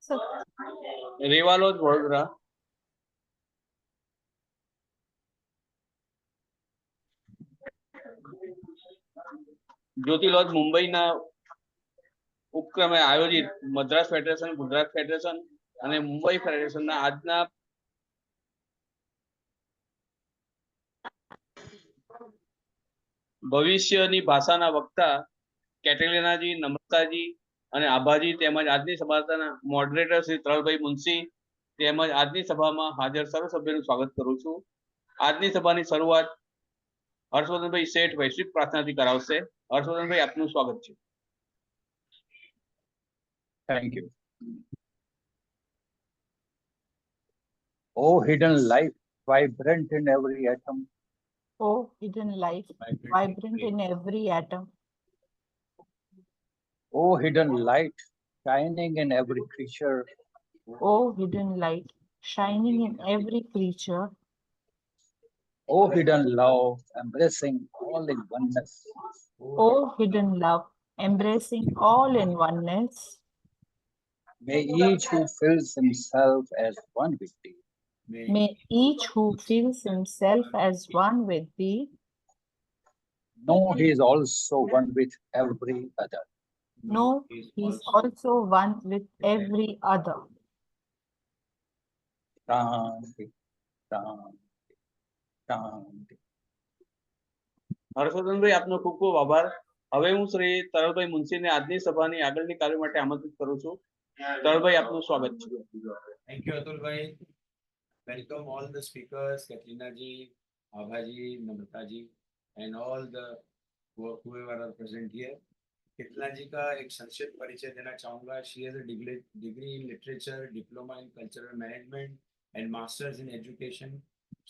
So, રેવાલોદ Vadodara. જ્યોતિલોદ મુંબઈના ઉપક્રમે આયોજિત મદ્રાસ ફેડરેશન, ગુજરાત ફેડરેશન અને મુંબઈ ફેડરેશનના આજના ભવિષ્યની ભાષાના વક્તા કેટેલિનાજી, નમ્રતાજી અને આભાજી તેમજ આજની સભાના મોડરેટર શ્રી તરલભાઈ મુનશી તેમજ આજની સભામાં હાજર સર્વ સભ્યોનું સ્વાગત કરું છું. આજની સભાની શરૂઆત હર્ષવર્ધનભાઈ શેઠ વૈશ્વિક પ્રાર્થનાથી કરાવશે. હર્ષવર્ધનભાઈ, આપનું સ્વાગત છે. Thank you. Oh, hidden life, vibrant in every atom. oh, hidden life, vibrant in every atom. Oh, hidden light, shining in every creature. Oh, hidden light, shining in every creature. Oh, hidden love, embracing all in oneness. Oh, hidden love, embracing all in oneness. May each who feels himself as one with thee May each who feels himself as one with thee know he is also one with every other. know he is also one with every other. Shanti, Shanti, Shanti. હર્ષવર્ધનભાઈ, આપનો ખૂબ ખૂબ આભાર. હવે હું શ્રી તરલભાઈ મુનશીને આજની સભાની આગળની કાર્ય માટે આમંત્રિત કરું છું. તરલભાઈ, આપનું સ્વાગત છે. Thank you, Atulbhai. Welcome all the speakers, Katrina ji, Abhaji, Namrata ji, and all the whoever are present here. Katrina ji का एक संक्षिप्त परिचय देना चाहूंगा. She has a degree in literature, diploma in cultural management, and masters in education.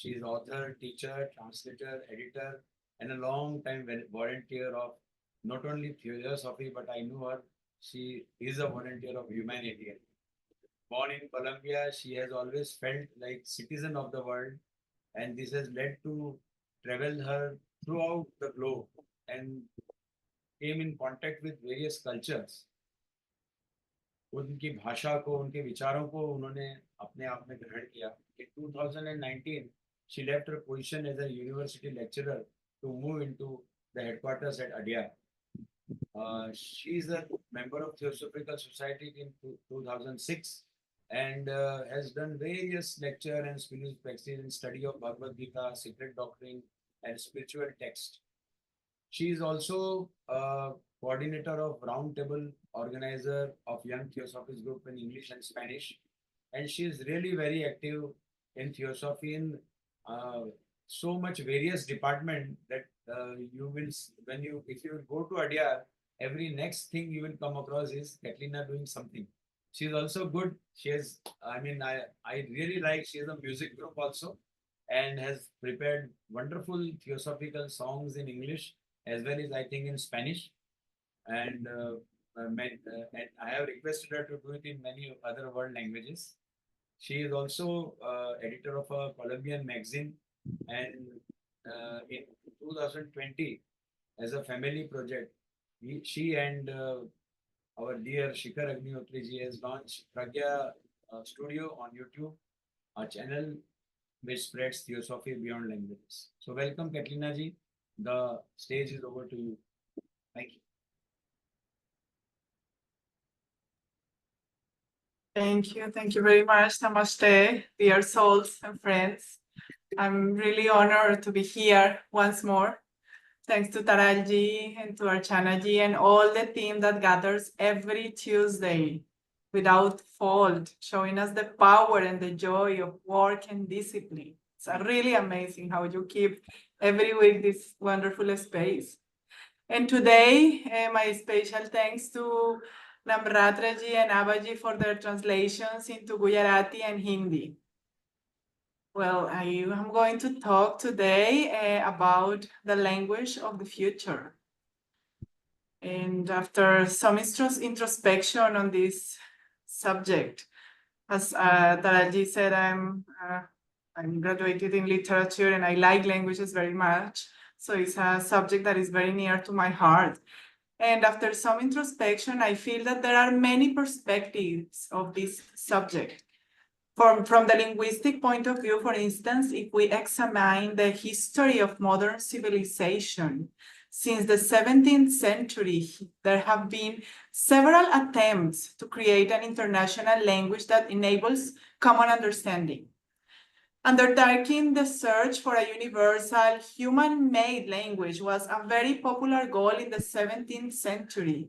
She is author, teacher, translator, editor, and a long time volunteer of not only philosophy, but I knew her. She is a volunteer of humanitarian. Born in Colombia, she has always felt like citizen of the world, and this has led to travel her throughout the globe and came in contact with various cultures. उनकी भाषा को, उनके विचारों को उन्होंने अपने आप में ग्रहण किया. In 2019, she left her position as a university lecturer to move into the headquarters at Adyar. She is a member of Theosophical Society in 2006 and has done various lecture and spiritual practice in study of Bhagavad Gita, secret doctrine, and spiritual text. She is also coordinator of roundtable organizer of Young Theosophists group in English and Spanish, and she is really very active in theosophy in so much various department that you will, when you, if you go to Adyar, every next thing you will come across is Katrina doing something. She is also good. She has, I mean, I really like, she has a music group also and has prepared wonderful theosophical songs in English as well as I think in Spanish. And I have requested her to do it in many other world languages. She is also editor of a Colombian magazine, and in 2020, as a family project, she and our dear Shikhar Agnihotri ji has launched Pragya Studio on YouTube, a channel which spreads theosophy beyond languages. So welcome, Katrina ji. The stage is over to you. Thank you. Thank you very much. Namaste, dear souls and friends. I'm really honored to be here once more. Thanks to Taralji and to Archanaji and all the team that gathers every Tuesday without fault, showing us the power and the joy of work and discipline. It's really amazing how you keep every week this wonderful space. And today, my special thanks to Namratraji and Abaji for their translations into Gujarati and Hindi. Well, I am going to talk today about the language of the future. And after some introspection on this subject, as Taraji said, I'm graduated in literature and I like languages very much. So it's a subject that is very near to my heart. And after some introspection, I feel that there are many perspectives of this subject. From the linguistic point of view, for instance, if we examine the history of modern civilization, since the 17th century, there have been several attempts to create an international language that enables common understanding. Undertaking the search for a universal human-made language was a very popular goal in the 17th century.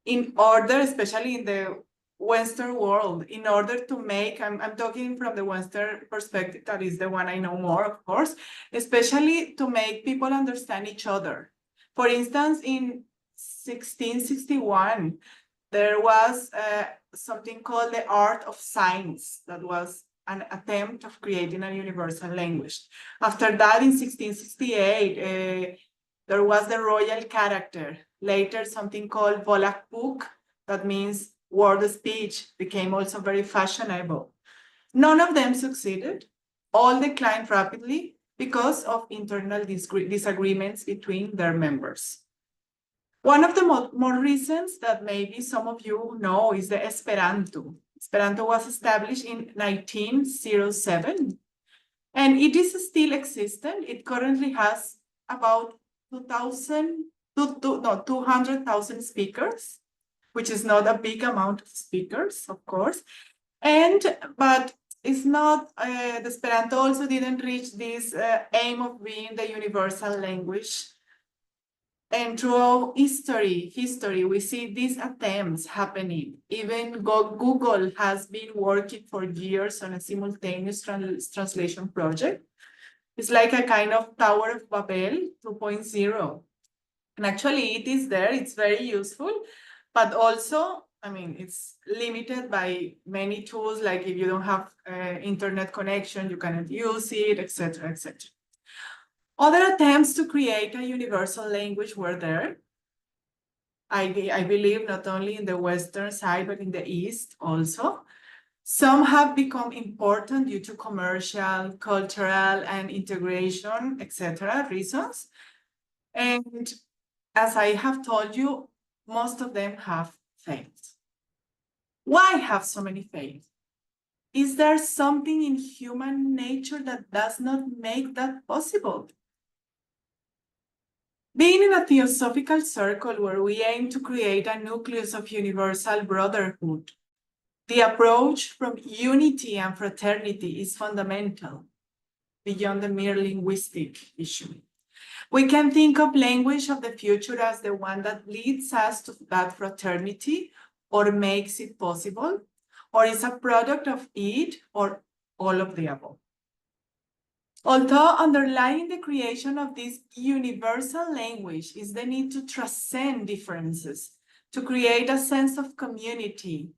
In order, especially in the Western world, in order to make, I'm talking from the Western perspective, that is the one I know more, of course, especially to make people understand each other. For instance, in 1661, there was something called the art of signs that was an attempt of creating a universal language. After that, in 1668, there was the royal character. Later, something called Volapük, that means word speech, became also very fashionable. None of them succeeded. All declined rapidly because of internal disagreements between their members. One of the more recent that maybe some of you know is the Esperanto. Esperanto was established in 1907, and it is still existent. It currently has about 200,000 speakers, which is not a big amount of speakers, of course. But it's not, the Esperanto also didn't reach this aim of being the universal language. And throughout history, we see these attempts happening. Even Google has been working for years on a simultaneous translation project. It's like a kind of Tower of Babel 2.0. And actually it is there, it's very useful, but also, I mean, it's limited by many tools, like if you don't have internet connection, you cannot use it, etc., etc. Other attempts to create a universal language were there. I believe not only in the Western side, but in the East also. Some have become important due to commercial, cultural, and integration, etc. reasons. And as I have told you, most of them have failed. Why have so many failed? Is there something in human nature that does not make that possible? Being in a theosophical circle where we aim to create a nucleus of universal brotherhood, the approach from unity and fraternity is fundamental, beyond the mere linguistic issue. We can think of language of the future as the one that leads us to that fraternity or makes it possible, or is a product of it, or all of the above. Although underlying the creation of this universal language is the need to transcend differences, to create a sense of community,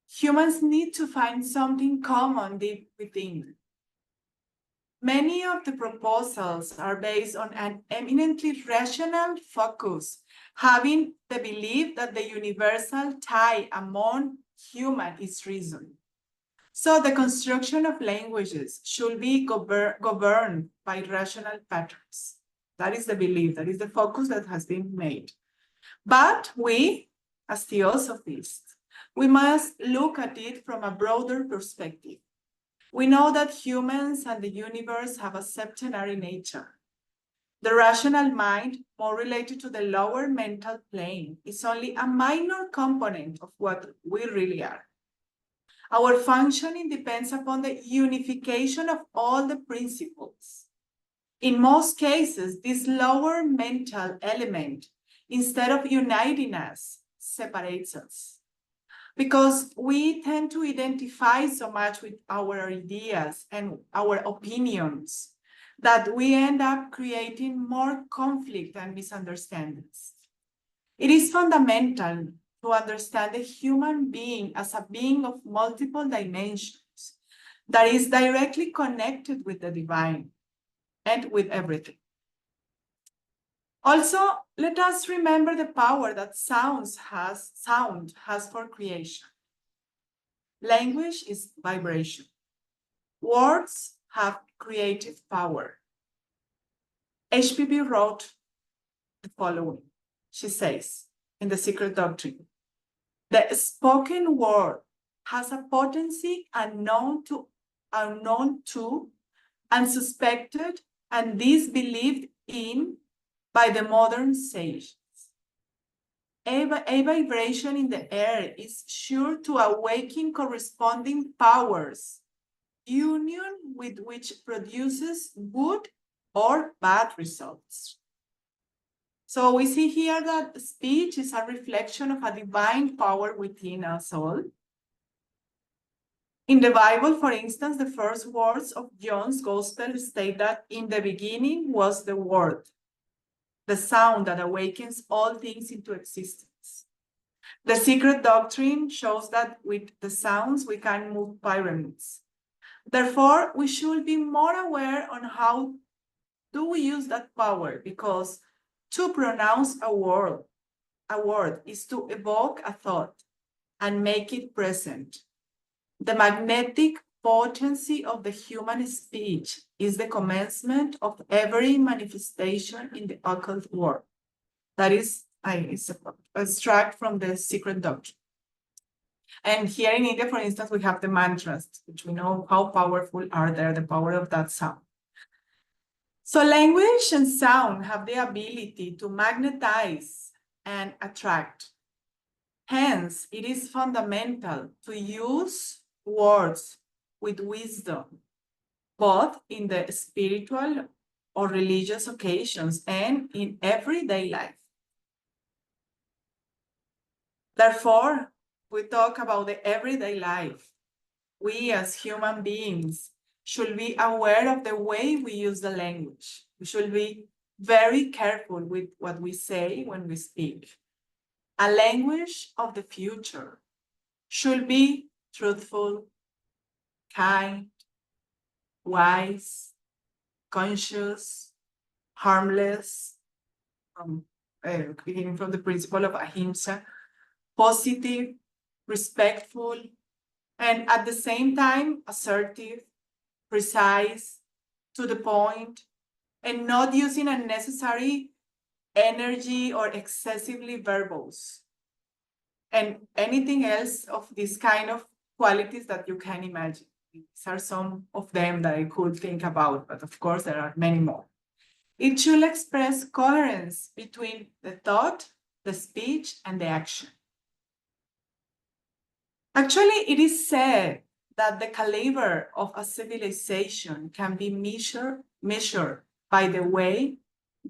humans need to find something common deep within. Many of the proposals are based on an eminently rational focus, having the belief that the universal tie among humans is reason. So the construction of languages should be governed by rational patterns. That is the belief, that is the focus that has been made. But we, as theosophists, we must look at it from a broader perspective. We know that humans and the universe have a septenary nature. The rational mind, more related to the lower mental plane, is only a minor component of what we really are. Our functioning depends upon the unification of all the principles. In most cases, this lower mental element, instead of uniting us, separates us. Because we tend to identify so much with our ideas and our opinions that we end up creating more conflict and misunderstandings. It is fundamental to understand the human being as a being of multiple dimensions that is directly connected with the divine and with everything. Also, let us remember the power that sound has for creation. Language is vibration. Words have creative power. HPB wrote the following: she says in The Secret Doctrine. The spoken word has a potency unknown to, unsuspected, and disbelieved in by the modern sages. A vibration in the air is sure to awaken corresponding powers, union with which produces good or bad results. So we see here that speech is a reflection of a divine power within us all. In the Bible, for instance, the first words of John's Gospel state that in the beginning was the Word, the sound that awakens all things into existence. The Secret Doctrine shows that with the sounds we can move pyramids. Therefore, we should be more aware on how do we use that power, because to pronounce a word is to evoke a thought and make it present. The magnetic potency of the human speech is the commencement of every manifestation in the occult world. That is extract from The Secret Doctrine. And here in India, for instance, we have the mantras, which we know how powerful are there, the power of that sound. So language and sound have the ability to magnetize and attract. Hence, it is fundamental to use words with wisdom, both in the spiritual or religious occasions and in everyday life. Therefore, we talk about the everyday life. We as human beings should be aware of the way we use the language. We should be very careful with what we say when we speak. A language of the future should be truthful, kind, wise, conscious, harmless, beginning from the principle of ahimsa, positive, respectful, and at the same time assertive, precise, to the point, and not using unnecessary energy or excessively verbose, and anything else of this kind of qualities that you can imagine. These are some of them that I could think about, but of course there are many more. It should express coherence between the thought, the speech, and the action. Actually, it is said that the caliber of a civilization can be measured by the way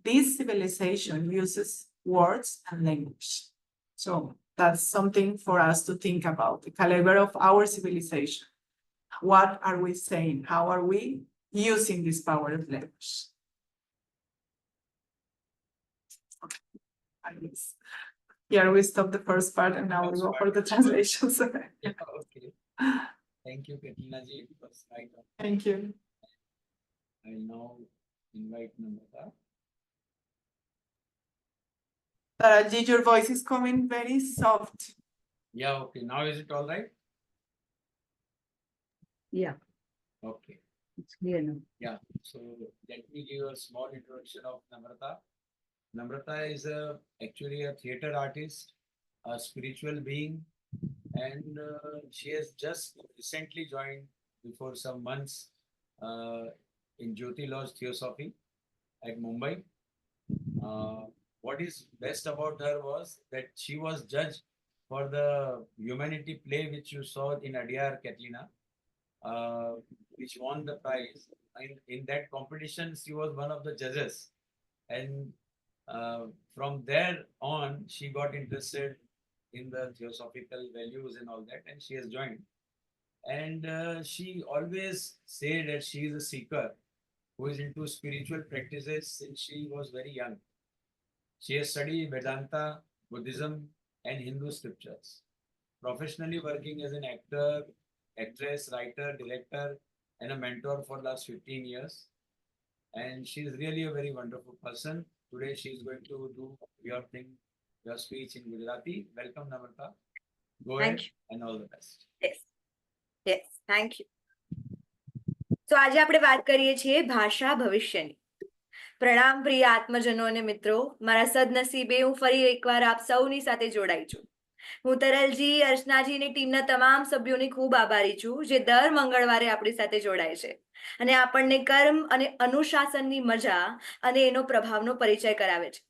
this civilization uses words and language. So that's something for us to think about, the caliber of our civilization. What are we saying? How are we using this power of language? Okay. I guess. Here we stop the first part and now we go for the translations. Yeah, okay. Thank you, Katrina ji. Right. Thank you. I will now invite Namrata. Taraji, your voice is coming very soft. Yeah, okay. Now is it all right? Yeah, Okay. it's clear now. Yeah. So let me give a small introduction of Namrata. Namrata is actually a theater artist, a spiritual being, and she has just recently joined before some months in Jyoti Lodge Theosophy at Mumbai. What is best about her was that she was judged for the humanity play which you saw in Adyar, Katrina, which won the prize. And in that competition, she was one of the judges. And from there on, she got interested in the theosophical values and all that, and she has joined. And she always said that she is a seeker who is into spiritual practices since she was very young. She has studied Vedanta, Buddhism, and Hindu scriptures. Professionally working as an actor, actress, writer, director, and a mentor for the last 15 years. And she is really a very wonderful person. Today she is going to do your thing, your speech in Gujarati. Welcome, Namrata. Go ahead and all the best. Yes, thank you. So આજે આપણે વાત કરીએ છીએ ભાષા ભવિષ્યની. પ્રણામ પ્રિય આત્મજનો અને મિત્રો, મારા સદનસીબે હું ફરી એકવાર આપ સૌની સાથે જોડાઈ છું. હું તરલજી, અર્ચનાજી અને ટીમના તમામ સભ્યોની ખૂબ આભારી છું જે દર મંગળવારે આપણી સાથે જોડાય છે અને આપણને કર્મ અને અનુશાસનની મજા અને એનો પ્રભાવનો પરિચય કરાવે છે.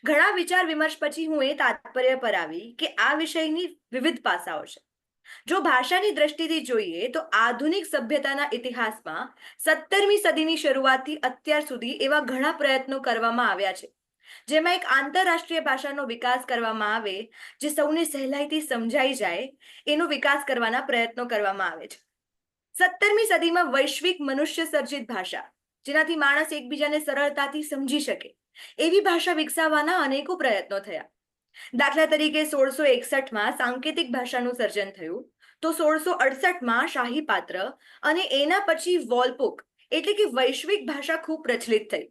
ઘણા વિચાર વિમર્શ પછી હું એ તાત્પર્ય પર આવી કે આ વિષયની વિવિધ પાસાઓ છે. જો ભાષાની દ્રષ્ટિથી જોઈએ તો આધુનિક સભ્યતાના ઇતિહાસમાં 17મી સદીની શરૂઆતથી અત્યાર સુધી એવા ઘણા પ્રયત્નો કરવામાં આવ્યા છે જેમાં એક આંતરરાષ્ટ્રીય ભાષાનો વિકાસ કરવામાં આવે જે સૌને સહેલાઈથી સમજાઈ જાય એનો વિકાસ કરવાના પ્રયત્નો કરવામાં આવે છે. 17મી સદીમાં વૈશ્વિક મનુષ્ય સર્જિત ભાષા જેનાથી માણસ એકબીજાને સરળતાથી સમજી શકે એવી ભાષા વિકસાવવાના અનેકો પ્રયત્નો થયા. દાખલા તરીકે 1661માં સાંકેતિક ભાષાનું સર્જન થયું, તો 1668માં શાહી પાત્ર અને એના પછી વોલપોક એટલે કે વૈશ્વિક ભાષા ખૂબ પ્રચલિત થઈ.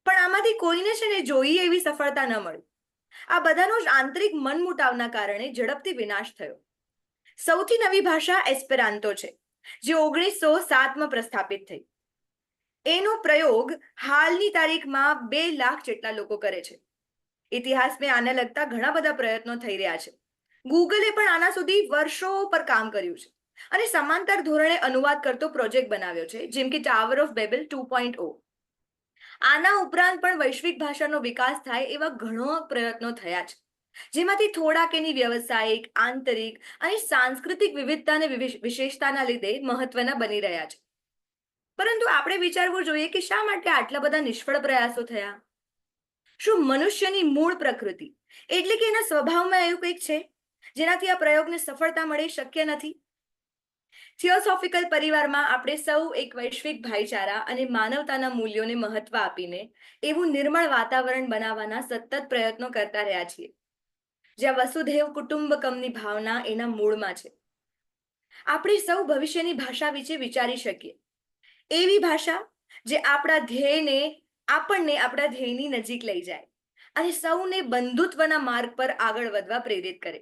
પણ આમાંથી કોઈને છે ને જોઈએ એવી સફળતા ન મળી. આ બધાનો જ આંતરિક મનમુટાવના કારણે ઝડપથી વિનાશ થયો. સૌથી નવી ભાષા એસ્પેરાન્તો છે જે 1907માં પ્રસ્થાપિત થઈ. એનો પ્રયોગ હાલની તારીખમાં 2 લાખ જેટલા લોકો કરે છે. ઇતિહાસમાં આને લગતા ઘણા બધા પ્રયત્નો થઈ રહ્યા છે. ગૂગલે પણ આના સુધી વર્ષો પર કામ કર્યું છે અને સમાંતર ધોરણે અનુવાદ કરતો પ્રોજેક્ટ બનાવ્યો છે, જેમ કે ટાવર ઓફ બેબલ 2.0. આના ઉપરાંત પણ વૈશ્વિક ભાષાનો વિકાસ થાય એવા ઘણો પ્રયત્નો થયા છે, જેમાંથી થોડાક એની વ્યવસાયિક, આંતરિક અને સાંસ્કૃતિક વિવિધતા અને વિશેષતાના લીધે મહત્વના બની રહ્યા છે. પરંતુ આપણે વિચારવું જોઈએ કે શા માટે આટલા બધા નિષ્ફળ પ્રયાસો થયા? શું મનુષ્યની મૂળ પ્રકૃતિ એટલે કે એના સ્વભાવમાં એવું કંઈક છે જેનાથી આ પ્રયોગને સફળતા મળી શક્ય નથી? થિયોસોફિકલ પરિવારમાં આપણે સૌ એક વૈશ્વિક ભાઈચારા અને માનવતાના મૂલ્યોને મહત્વ આપીને એવું નિર્મળ વાતાવરણ બનાવવાના સતત પ્રયત્નો કરતા રહ્યા છીએ, જ્યાં વસુધૈવ કુટુંબકમની ભાવના એના મૂળમાં છે. આપણે સૌ ભવિષ્યની ભાષા વિશે વિચારી શકીએ, એવી ભાષા જે આપણને આપણા ધ્યેયની નજીક લઈ જાય અને સૌને બંધુત્વના માર્ગ પર આગળ વધવા પ્રેરિત કરે.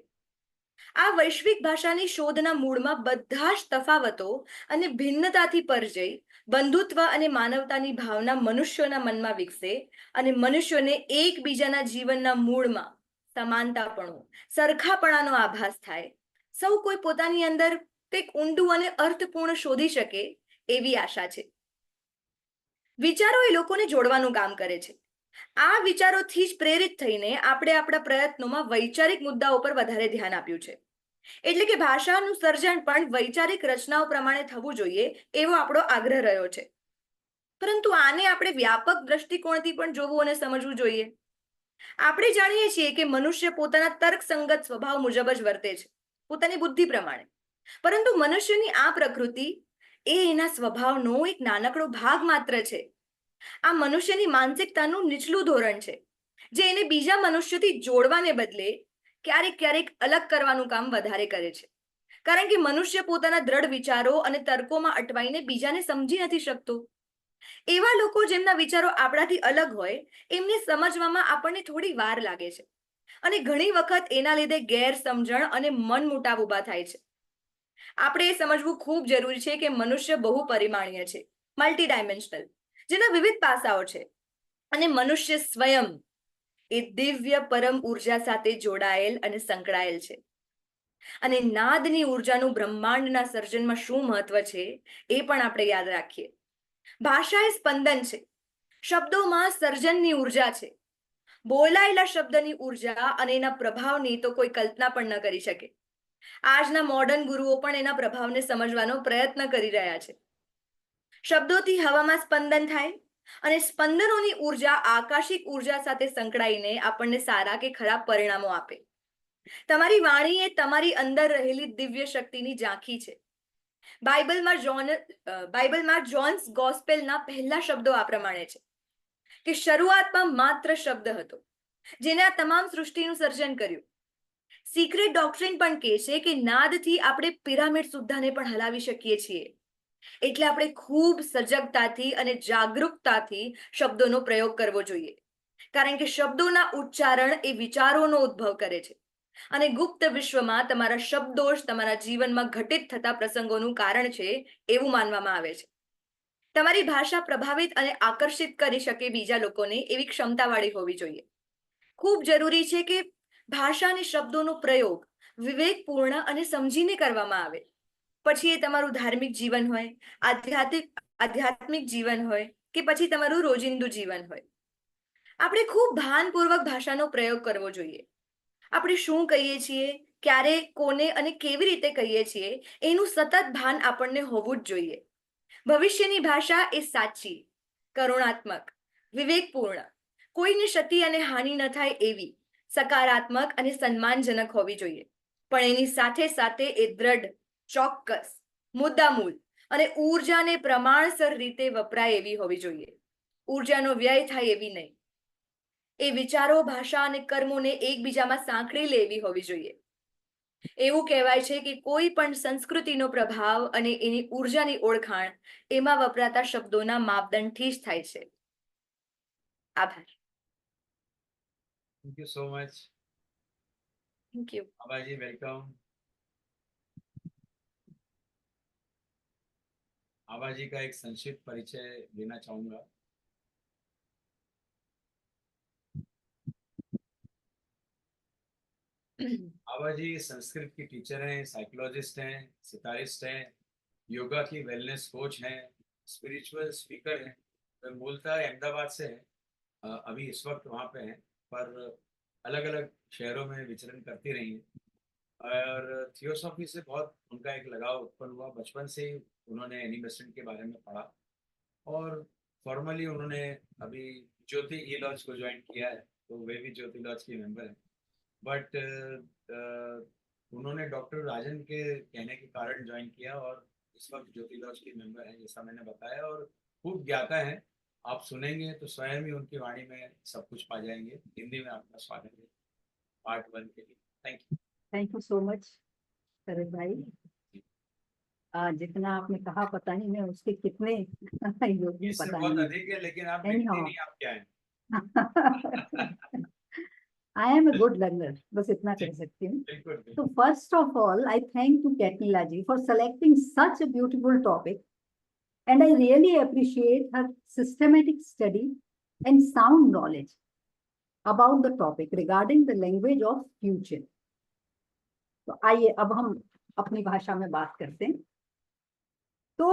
આ વૈશ્વિક ભાષાની શોધના મૂળમાં બધા જ તફાવતો અને ભિન્નતાથી પર જઈ બંધુત્વ અને માનવતાની ભાવના મનુષ્યોના મનમાં વિકસે અને મનુષ્યોને એકબીજાના જીવનના મૂળમાં સમાનતાપણું, સરખાપણાનો આભાસ થાય. સૌ કોઈ પોતાની અંદર કંઈક ઊંડું અને અર્થપૂર્ણ શોધી શકે એવી આશા છે. વિચારો એ લોકોને જોડવાનું કામ કરે છે. આ વિચારોથી જ પ્રેરિત થઈને આપણે આપણા પ્રયત્નોમાં વૈચારિક મુદ્દાઓ પર વધારે ધ્યાન આપ્યું છે. એટલે કે ભાષાનું સર્જન પણ વૈચારિક રચનાઓ પ્રમાણે થવું જોઈએ એવો આપણો આગ્રહ રહ્યો છે. પરંતુ આને આપણે વ્યાપક દ્રષ્ટિકોણથી પણ જોવું અને સમજવું જોઈએ. આપણે જાણીએ છીએ કે મનુષ્ય પોતાના તર્કસંગત સ્વભાવ મુજબ જ વર્તે છે, પોતાની બુદ્ધિ પ્રમાણે. પરંતુ મનુષ્યની આ પ્રકૃતિ એ એના સ્વભાવનો એક નાનકડો ભાગ માત્ર છે. આ મનુષ્યની માનસિકતાનું નીચલું ધોરણ છે જે એને બીજા મનુષ્યોથી જોડવાને બદલે ક્યારેક અલગ કરવાનું કામ વધારે કરે છે. કારણ કે મનુષ્ય પોતાના દ્રઢ વિચારો અને તર્કોમાં અટવાઈને બીજાને સમજી નથી શકતો. એવા લોકો જેમના વિચારો આપણાથી અલગ હોય એમને સમજવામાં આપણને થોડી વાર લાગે છે અને ઘણી વખત એના લીધે ગેરસમજણ અને મનમુટાવ ઊભા થાય છે. આપણે એ સમજવું ખૂબ જરૂરી છે કે મનુષ્ય બહુપરિમાણીય છે, મલ્ટી ડાયમેન્શનલ, જેના વિવિધ પાસાઓ છે અને મનુષ્ય સ્વયં એ દિવ્ય પરમ ઉર્જા સાથે જોડાયેલ અને સંકળાયેલ છે. અને નાદની ઉર્જાનું બ્રહ્માંડના સર્જનમાં શું મહત્વ છે એ પણ આપણે યાદ રાખીએ. ભાષા એ સ્પંદન છે, શબ્દોમાં સર્જનની ઉર્જા છે. બોલાયેલા શબ્દની ઉર્જા અને એના પ્રભાવની તો કોઈ કલ્પના પણ ન કરી શકે. આજના મોડર્ન ગુરુઓ પણ એના પ્રભાવને સમજવાનો પ્રયત્ન કરી રહ્યા છે. શબ્દોથી હવામાં સ્પંદન થાય અને સ્પંદનોની ઉર્જા આકાશિક ઉર્જા સાથે સંકળાઈને આપણને સારા કે ખરાબ પરિણામો આપે. તમારી વાણી એ તમારી અંદર રહેલી દિવ્ય શક્તિની ઝાંખી છે. બાઇબલમાં જોન્સ ગોસ્પેલના પહેલા શબ્દો આ પ્રમાણે છે કે શરૂઆતમાં માત્ર શબ્દ હતો જેને આ તમામ સૃષ્ટિનું સર્જન કર્યું. સિક્રેટ ડોક્ટ્રિન પણ કહે છે કે નાદથી આપણે પિરામિડ સુદ્ધાને પણ હલાવી શકીએ છીએ. એટલે આપણે ખૂબ સજગતાથી અને જાગૃતતાથી શબ્દોનો પ્રયોગ કરવો જોઈએ, કારણ કે શબ્દોના ઉચ્ચારણ એ વિચારોનો ઉદ્ભવ કરે છે અને ગુપ્ત વિશ્વમાં તમારા શબ્દો જ તમારા જીવનમાં ઘટિત થતા પ્રસંગોનું કારણ છે એવું માનવામાં આવે છે. તમારી ભાષા પ્રભાવિત અને આકર્ષિત કરી શકે બીજા લોકોને એવી ક્ષમતાવાળી હોવી જોઈએ. ખૂબ જરૂરી છે કે ભાષા અને શબ્દોનો પ્રયોગ વિવેકપૂર્ણ અને સમજીને કરવામાં આવે. પછી એ તમારું ધાર્મિક જીવન હોય, આધ્યાત્મિક જીવન હોય કે પછી તમારું રોજિંદુ જીવન હોય. આપણે ખૂબ ભાનપૂર્વક ભાષાનો પ્રયોગ કરવો જોઈએ. આપણે શું કહીએ છીએ, ક્યારે, કોને અને કેવી રીતે કહીએ છીએ એનું સતત ભાન આપણને હોવું જ જોઈએ. ભવિષ્યની ભાષા એ સાચી, કરુણાત્મક, વિવેકપૂર્ણ, કોઈને ક્ષતિ અને હાનિ ન થાય એવી, સકારાત્મક અને સન્માનજનક હોવી જોઈએ. પણ એની સાથે સાથે એ દ્રઢ, ચોક્કસ, મુદ્દામૂલ અને ઊર્જાને પ્રમાણસર રીતે વપરાય એવી હોવી જોઈએ. ઊર્જાનો વ્યય થાય એવી નહીં. એ વિચારો, ભાષા અને કર્મોને એકબીજામાં સાંકળી લે એવી હોવી જોઈએ. એવું કહેવાય છે કે કોઈ પણ સંસ્કૃતિનો પ્રભાવ અને એની ઊર્જાની ઓળખાણ એમાં વપરાતા શબ્દોના માપદંડથી જ થાય છે. આભાર. Thank you so much. Thank you. Abaji, welcome. Abaji का एक संक्षिप्त परिचय देना चाहूंगा. आबाजी संस्कृत की टीचर हैं, साइकोलॉजिस्ट हैं, सितारिस्ट हैं, योगा की वेलनेस कोच हैं, स्पिरिचुअल स्पीकर हैं. वे मूलतः अहमदाबाद से हैं. अभी इस वक्त वहाँ पे हैं, पर अलग अलग शहरों में विचरण करती रही हैं. और थियोसॉफी से बहुत उनका एक लगाव उत्पन्न हुआ. बचपन से ही उन्होंने एनिमेशन के बारे में पढ़ा और फॉर्मली उन्होंने अभी ज्योति ई लॉज को ज्वाइन किया है, तो वे भी ज्योति लॉज की मेंबर हैं. बट उन्होंने डॉक्टर राजन के कहने के कारण ज्वाइन किया और इस वक्त ज्योति लॉज की मेंबर हैं, जैसा मैंने बताया. और खूब ज्ञाता है. आप सुनेंगे तो स्वयं ही उनकी वाणी में सब कुछ पा जाएंगे. हिंदी में आपका स्वागत है पार्ट 1 के लिए. Thank you. Thank you so much Sharad भाई. जितना आपने कहा पता नहीं मैं उसके कितने योग्य इससे पता बहुत नहीं. अधिक है, लेकिन आप Anyhow. देखते नहीं आप क्या हैं. I am a good learner, बस इतना कह सकती हूँ. बिल्कुल बिल्कुल. So first of all, I thank to Katrina ji for selecting such a beautiful topic, and I really appreciate her systematic study and sound knowledge about the topic regarding the language of future. तो आइए अब हम अपनी भाषा में बात करते हैं. तो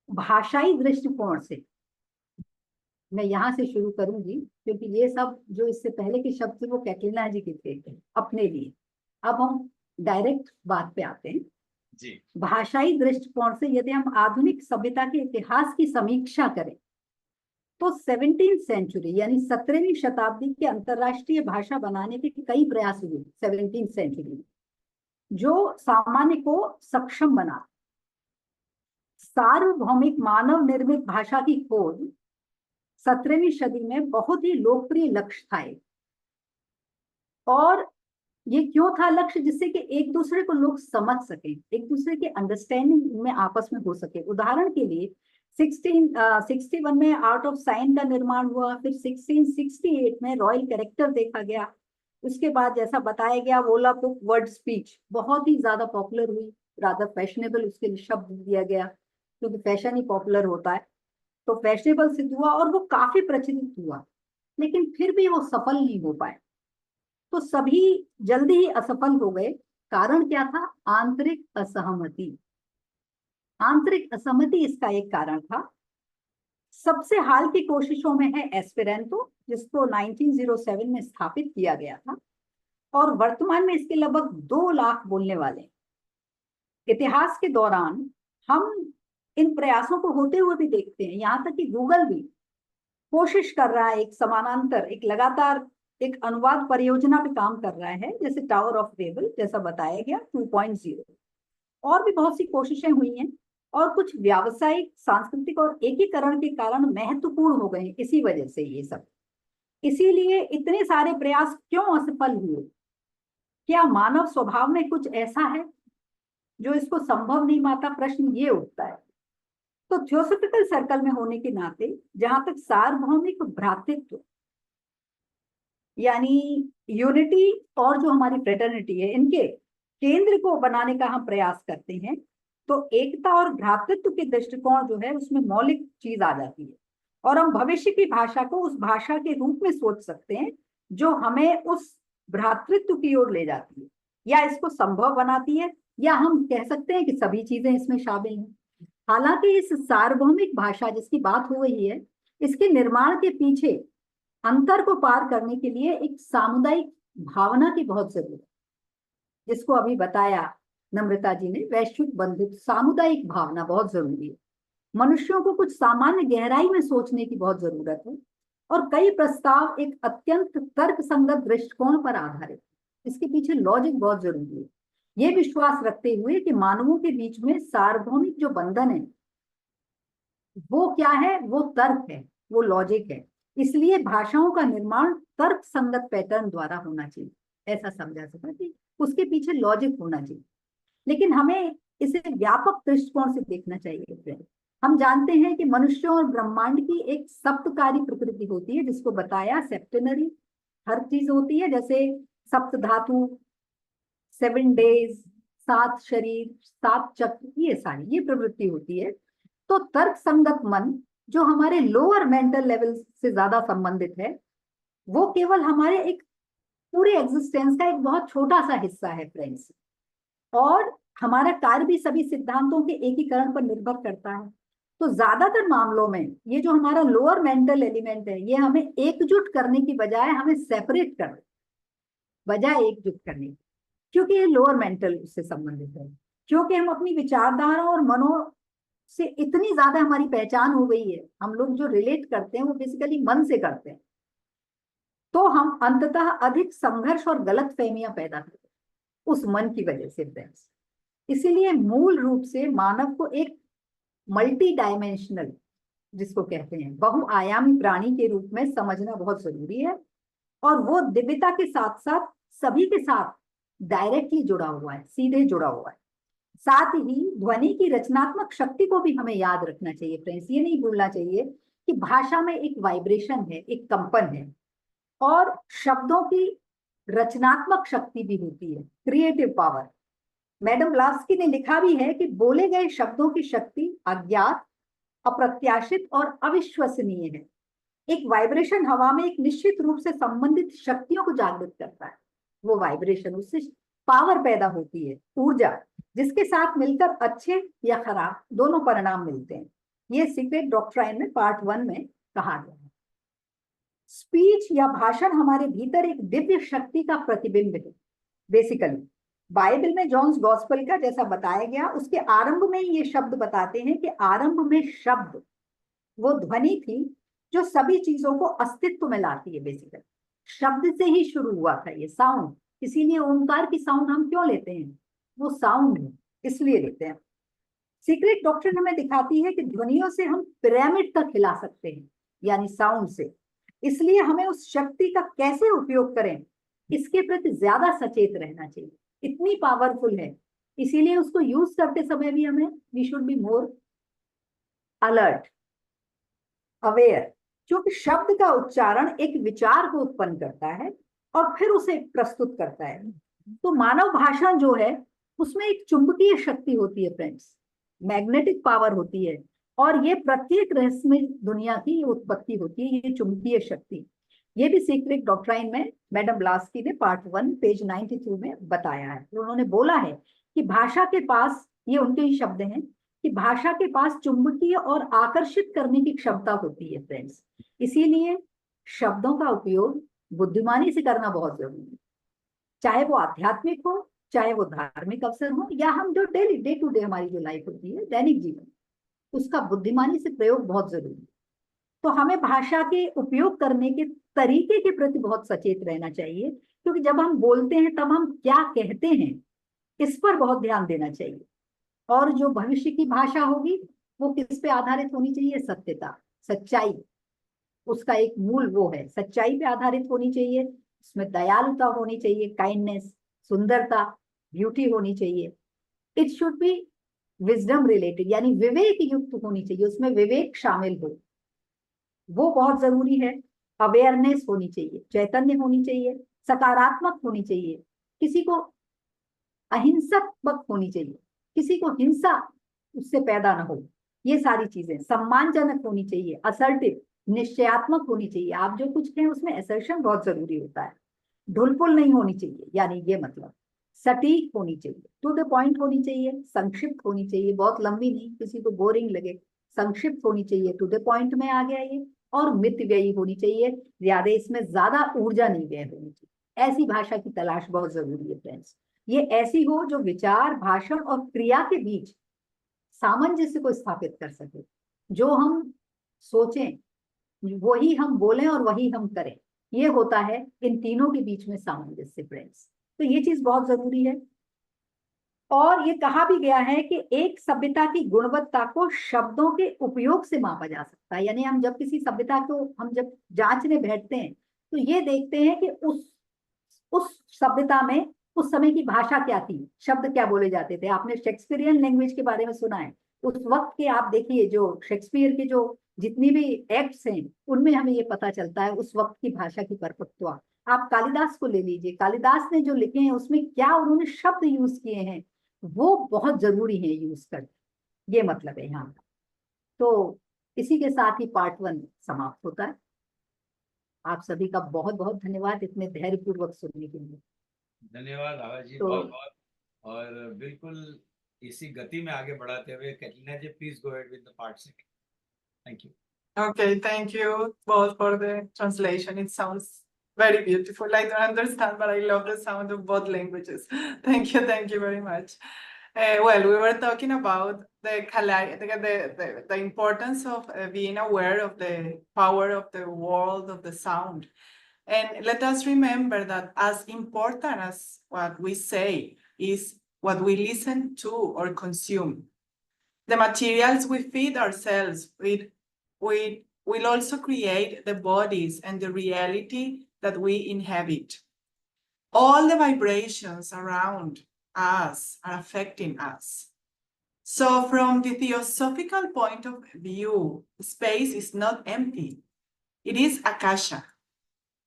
भाषाई दृष्टिकोण से मैं यहाँ से शुरू करूंगी, क्योंकि ये सब जो इससे पहले के शब्द थे वो कैटरीना जी के थे अपने लिए. अब हम डायरेक्ट बात पे आते हैं. जी. भाषाई दृष्टिकोण से यदि हम आधुनिक सभ्यता के इतिहास की समीक्षा करें तो 17वीं सेंचुरी यानी 17वीं शताब्दी के अंतरराष्ट्रीय भाषा बनाने के कई प्रयास हुए 17वीं सेंचुरी में, जो सामान्य को सक्षम बना. सार्वभौमिक मानव निर्मित भाषा की खोज 17वीं सदी में बहुत ही लोकप्रिय लक्ष्य था. और ये क्यों था लक्ष्य? जिससे कि एक दूसरे को लोग समझ सके, एक दूसरे के अंडरस्टैंडिंग में आपस में हो सके. उदाहरण के लिए 1661 में आर्ट ऑफ साइन का निर्माण हुआ. फिर 1668 में रॉयल कैरेक्टर देखा गया. उसके बाद जैसा बताया गया वोलापुक वर्ड स्पीच बहुत ही ज्यादा पॉपुलर हुई. रादर फैशनेबल उसके लिए शब्द दिया गया, क्योंकि फैशन ही पॉपुलर होता है. तो फैशनेबल सिद्ध हुआ और वो काफी प्रचलित हुआ, लेकिन फिर भी वो सफल नहीं हो पाए. तो सभी जल्दी ही असफल हो गए. कारण क्या था? आंतरिक असहमति. आंतरिक असहमति इसका एक कारण था. सबसे हाल की कोशिशों में है एस्पेरेंटो, जिसको 1907 में स्थापित किया गया था, और वर्तमान में इसके लगभग 2 लाख बोलने वाले. इतिहास के दौरान हम इन प्रयासों को होते हुए भी देखते हैं. यहाँ तक कि गूगल भी कोशिश कर रहा है, एक समानांतर, एक लगातार एक अनुवाद परियोजना पे काम कर रहा है, जैसे टावर ऑफ बेबल जैसा बताया गया 2.0. और भी बहुत सी कोशिशें हुई हैं, और कुछ व्यावसायिक, सांस्कृतिक और एकीकरण के कारण महत्वपूर्ण हो गए इसी वजह से ये सब. इसीलिए इतने सारे प्रयास क्यों असफल हुए? क्या मानव स्वभाव में कुछ ऐसा है जो इसको संभव नहीं मानता? प्रश्न ये उठता है. तो थियोसॉफिकल सर्कल में होने के नाते जहां तक सार्वभौमिक भ्रातृत्व यानी यूनिटी और जो हमारी फ्रेटर्निटी है, इनके केंद्र को बनाने का हम प्रयास करते हैं, तो एकता और भ्रातृत्व के दृष्टिकोण जो है उसमें मौलिक चीज आ जाती है, और हम भविष्य की भाषा को उस भाषा के रूप में सोच सकते हैं जो हमें उस भ्रातृत्व की ओर ले जाती है, या इसको संभव बनाती है, या हम कह सकते हैं कि सभी चीजें इसमें शामिल हैं। हालांकि इस सार्वभौमिक भाषा जिसकी बात हो रही है, इसके निर्माण के पीछे अंतर को पार करने के लिए एक सामुदायिक भावना की बहुत जरूरत है, जिसको अभी बताया नम्रता जी ने। वैश्विक बंधुत्व, सामुदायिक भावना बहुत जरूरी है। मनुष्यों को कुछ सामान्य गहराई में सोचने की बहुत जरूरत है, और कई प्रस्ताव एक अत्यंत तर्कसंगत दृष्टिकोण पर आधारित है। इसके पीछे लॉजिक बहुत जरूरी है, ये विश्वास रखते हुए कि मानवों के बीच में सार्वभौमिक जो बंधन है वो क्या है, वो तर्क है, वो लॉजिक है। इसलिए भाषाओं का निर्माण तर्क संगत पैटर्न द्वारा होना चाहिए, ऐसा समझा सकता है कि उसके पीछे लॉजिक होना चाहिए। लेकिन हमें इसे व्यापक दृष्टिकोण से देखना चाहिए। हम जानते हैं कि मनुष्यों और ब्रह्मांड की एक सप्तकारी प्रकृति होती है, जिसको बताया सेप्टेनरी हर चीज होती है, जैसे सप्त धातु, 7 डेज, 7 शरीर, 7 चक्र, ये सारी ये प्रवृत्ति होती है। तो तर्क संगत मन जो हमारे लोअर मेंटल लेवल से ज्यादा संबंधित है, वो केवल हमारे एक पूरे एग्जिस्टेंस का एक बहुत छोटा सा हिस्सा है फ्रेंड्स, और हमारा कार्य भी सभी सिद्धांतों के एकीकरण पर निर्भर करता है। तो ज्यादातर मामलों में ये जो हमारा लोअर मेंटल एलिमेंट है, ये हमें एकजुट करने की बजाय हमें सेपरेट कर, बजाय एकजुट करने की, क्योंकि ये लोअर मेंटल से संबंधित है। क्योंकि हम अपनी विचारधारा और मनो से इतनी ज्यादा हमारी पहचान हो गई है, हम लोग जो रिलेट करते हैं वो बेसिकली मन से करते हैं, तो हम अंततः अधिक संघर्ष और गलत फहमियां पैदा करते हैं उस मन की वजह से फ्रेंड्स। इसीलिए मूल रूप से मानव को एक मल्टी डायमेंशनल, जिसको कहते हैं बहुआयामी प्राणी के रूप में समझना बहुत जरूरी है, और वो दिव्यता के साथ साथ सभी के साथ डायरेक्टली जुड़ा हुआ है, सीधे जुड़ा हुआ है। साथ ही ध्वनि की रचनात्मक शक्ति को भी हमें याद रखना चाहिए फ्रेंड्स। ये नहीं भूलना चाहिए कि भाषा में एक वाइब्रेशन है, एक कंपन है, और शब्दों की रचनात्मक शक्ति भी होती है, क्रिएटिव पावर। मैडम ब्लास्की ने लिखा भी है कि बोले गए शब्दों की शक्ति अज्ञात, अप्रत्याशित और अविश्वसनीय है। एक वाइब्रेशन हवा में एक निश्चित रूप से संबंधित शक्तियों को जागृत करता है। वो वाइब्रेशन, उससे पावर पैदा होती है, ऊर्जा, जिसके साथ मिलकर अच्छे या खराब दोनों परिणाम मिलते हैं। ये सीक्रेट डॉक्ट्राइन में पार्ट 1 में कहा गया है। स्पीच या भाषण हमारे भीतर एक दिव्य शक्ति का प्रतिबिंब है। बेसिकली बाइबल में जॉन्स गॉस्पेल का जैसा बताया गया, उसके आरंभ में ये शब्द बताते हैं कि आरंभ में शब्द वो ध्वनि थी जो सभी चीजों को अस्तित्व में लाती है। बेसिकली शब्द से ही शुरू हुआ था ये साउंड। इसीलिए ओंकार की साउंड हम क्यों लेते हैं, वो साउंड है, इसलिए लेते हैं। सीक्रेट डॉक्ट्रिन हमें दिखाती है कि ध्वनियों से हम पिरामिड तक हिला सकते हैं, यानी साउंड से। इसलिए हमें उस शक्ति का कैसे उपयोग करें, इसके प्रति ज्यादा सचेत रहना चाहिए। इतनी पावरफुल है, इसीलिए उसको यूज करते समय भी हमें we should be more alert, aware, क्योंकि शब्द का उच्चारण एक विचार को उत्पन्न करता है और फिर उसे प्रस्तुत करता है। तो मानव भाषा जो है उसमें एक चुंबकीय शक्ति होती है फ्रेंड्स, मैग्नेटिक पावर होती है, और ये प्रत्येक रहस्यमय दुनिया की उत्पत्ति होती है, ये चुंबकीय शक्ति। ये भी सीक्रेट डॉक्ट्राइन में मैडम ब्लास्की ने पार्ट 1 पेज 92 में बताया है। तो उन्होंने बोला है कि भाषा के पास, ये उनके ही शब्द हैं, कि भाषा के पास चुंबकीय और आकर्षित करने की क्षमता होती है फ्रेंड्स। इसीलिए शब्दों का उपयोग बुद्धिमानी से करना बहुत जरूरी है, चाहे वो आध्यात्मिक हो, चाहे वो धार्मिक अवसर हो, या हम जो डेली डे टू डे हमारी जो लाइफ होती है, दैनिक जीवन, उसका बुद्धिमानी से प्रयोग बहुत जरूरी है। तो हमें भाषा के उपयोग करने के तरीके के प्रति बहुत सचेत रहना चाहिए, क्योंकि जब हम बोलते हैं तब हम क्या कहते हैं, इस पर बहुत ध्यान देना चाहिए। और जो भविष्य की भाषा होगी वो किस पे आधारित होनी चाहिए, सत्यता, सच्चाई, उसका एक मूल वो है, सच्चाई पे आधारित होनी चाहिए। उसमें दयालुता होनी चाहिए, काइंडनेस, सुंदरता, ब्यूटी होनी चाहिए। It should be wisdom related, यानी विवेक युक्त होनी चाहिए, उसमें विवेक शामिल हो, वो बहुत जरूरी है। अवेयरनेस होनी चाहिए, चैतन्य होनी चाहिए, सकारात्मक होनी चाहिए, किसी को अहिंसक होनी चाहिए, किसी को हिंसा उससे पैदा ना हो, ये सारी चीजें सम्मानजनक होनी चाहिए, असर्टिव, निश्चयात्मक होनी चाहिए। आप जो कुछ कहें उसमें असर्शन बहुत जरूरी होता है, ढुलपुल नहीं होनी चाहिए, यानी ये मतलब सटीक होनी चाहिए, टू द पॉइंट होनी चाहिए, संक्षिप्त होनी चाहिए, बहुत लंबी नहीं, किसी को बोरिंग लगे, संक्षिप्त होनी चाहिए, टू द पॉइंट में आ गया ये, और मितव्ययी होनी चाहिए, ज्यादा इसमें ज्यादा ऊर्जा नहीं व्यय होनी चाहिए। ऐसी भाषा की तलाश बहुत जरूरी है फ्रेंड्स। ये ऐसी हो जो विचार, भाषण और क्रिया के बीच सामंजस्य को स्थापित कर सके। जो हम सोचें वही हम बोलें और वही हम करें, ये होता है इन तीनों के बीच में सामंजस्य फ्रेंड्स। तो ये चीज बहुत जरूरी है। और ये कहा भी गया है कि एक सभ्यता की गुणवत्ता को शब्दों के उपयोग से मापा जा सकता है। यानी हम जब किसी सभ्यता को हम जब जांचने बैठते हैं तो ये देखते हैं कि उस सभ्यता में उस समय की भाषा क्या थी, शब्द क्या बोले जाते थे। आपने शेक्सपियरियन लैंग्वेज के बारे में सुना है, उस वक्त के आप देखिए जो शेक्सपियर के जो जितनी भी एक्ट्स हैं उनमें हमें ये पता चलता है उस वक्त की भाषा की परिपक्वता। आप कालिदास को ले लीजिए, कालिदास ने जो लिखे हैं उसमें क्या उन्होंने शब्द यूज किए हैं वो बहुत जरूरी है यूज करना, ये मतलब है यहाँ का। तो इसी के साथ ही पार्ट 1 समाप्त होता है। आप सभी का बहुत बहुत धन्यवाद इतने धैर्यपूर्वक सुनने के लिए। धन्यवाद आभा जी, तो- बहुत बहुत। और बिल्कुल इसी गति में आगे बढ़ाते हुए Katrina ji, please go ahead with the part 2। Thank you. Okay, thank you both for the translation. It sounds very beautiful. I don't understand, but I love the sound of both languages. Thank you very much. Well, we were talking about the importance of being aware of the power of the world of the sound. And let us remember that as important as what we say is what we listen to or consume. The materials we feed ourselves with will also create the bodies and the reality that we inhabit. All the vibrations around us are affecting us. So from the theosophical point of view, space is not empty. It is Akasha.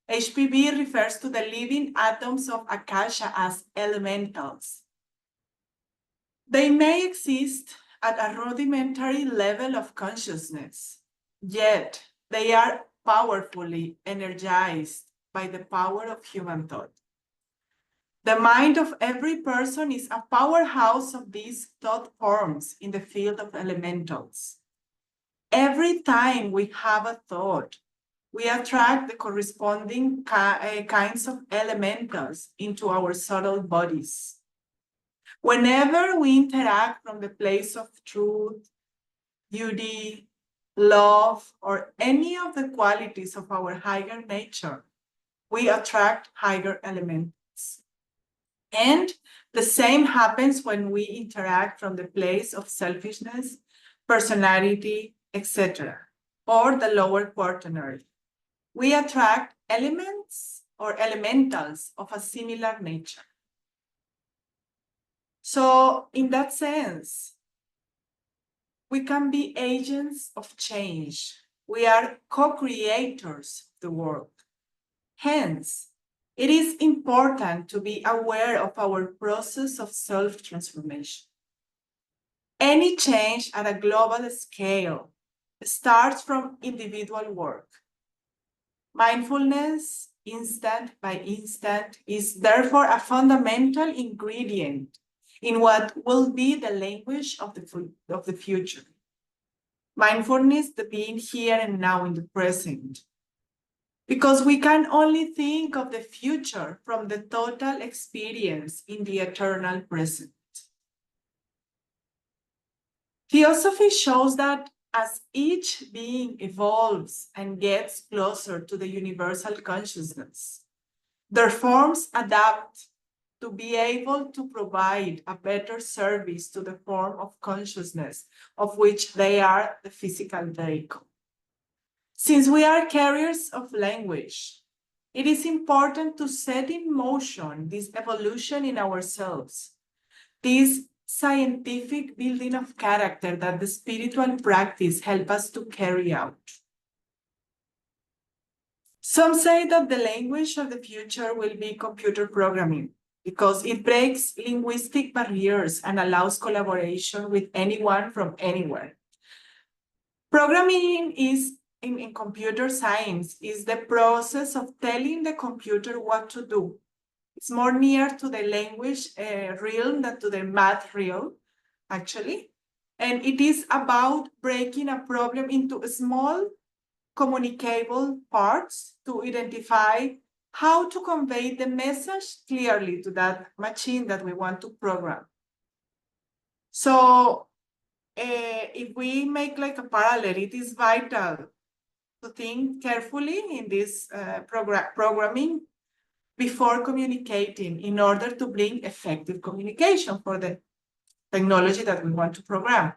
HPB refers to the living atoms of Akasha as elementals. They may exist at a rudimentary level of consciousness, yet they are powerfully energized by the power of human thought. The mind of every person is a powerhouse of these thought forms in the field of elementals. Every time we have a thought, we attract the corresponding kinds of elementals into our subtle bodies. Whenever we interact from the place of truth, beauty, love, or any of the qualities of our higher nature, we attract higher elements. And the same happens when we interact from the place of selfishness, personality, etc., or the lower quaternary. We attract elements or elementals of a similar nature. So in that sense, we can be agents of change. We are co-creators of the world. Hence, it is important to be aware of our process of self-transformation. Any change at a global scale starts from individual work. Mindfulness, instant by instant, is therefore a fundamental ingredient in what will be the language of the future. Mindfulness, the being here and now in the present. Because we can only think of the future from the total experience in the eternal present. Theosophy shows that as each being evolves and gets closer to the universal consciousness, their forms adapt to be able to provide a better service to the form of consciousness of which they are the physical vehicle. Since we are carriers of language, it is important to set in motion this evolution in ourselves, this scientific building of character that the spiritual practice helps us to carry out. Some say that the language of the future will be computer programming. because it breaks linguistic barriers and allows collaboration with anyone from anywhere. Programming is, in computer science, is the process of telling the computer what to do. It's more near to the language realm than to the math realm, actually. And it is about breaking a problem into small communicable parts to identify how to convey the message clearly to that machine that we want to program. So if we make like a parallel, it is vital to think carefully in this programming before communicating in order to bring effective communication for the technology that we want to program.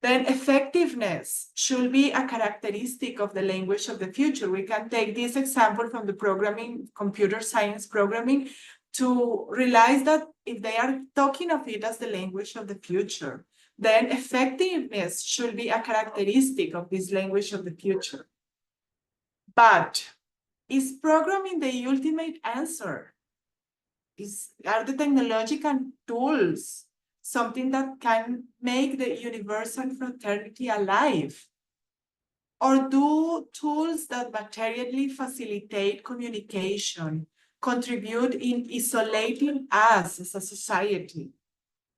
Then effectiveness should be a characteristic of the language of the future. We can take this example from the programming, computer science programming, to realize that if they are talking of it as the language of the future, then effectiveness should be a characteristic of this language of the future. But is programming the ultimate answer? Are the technological tools something that can make the universal fraternity alive? Or do tools that materially facilitate communication contribute in isolating us as a society,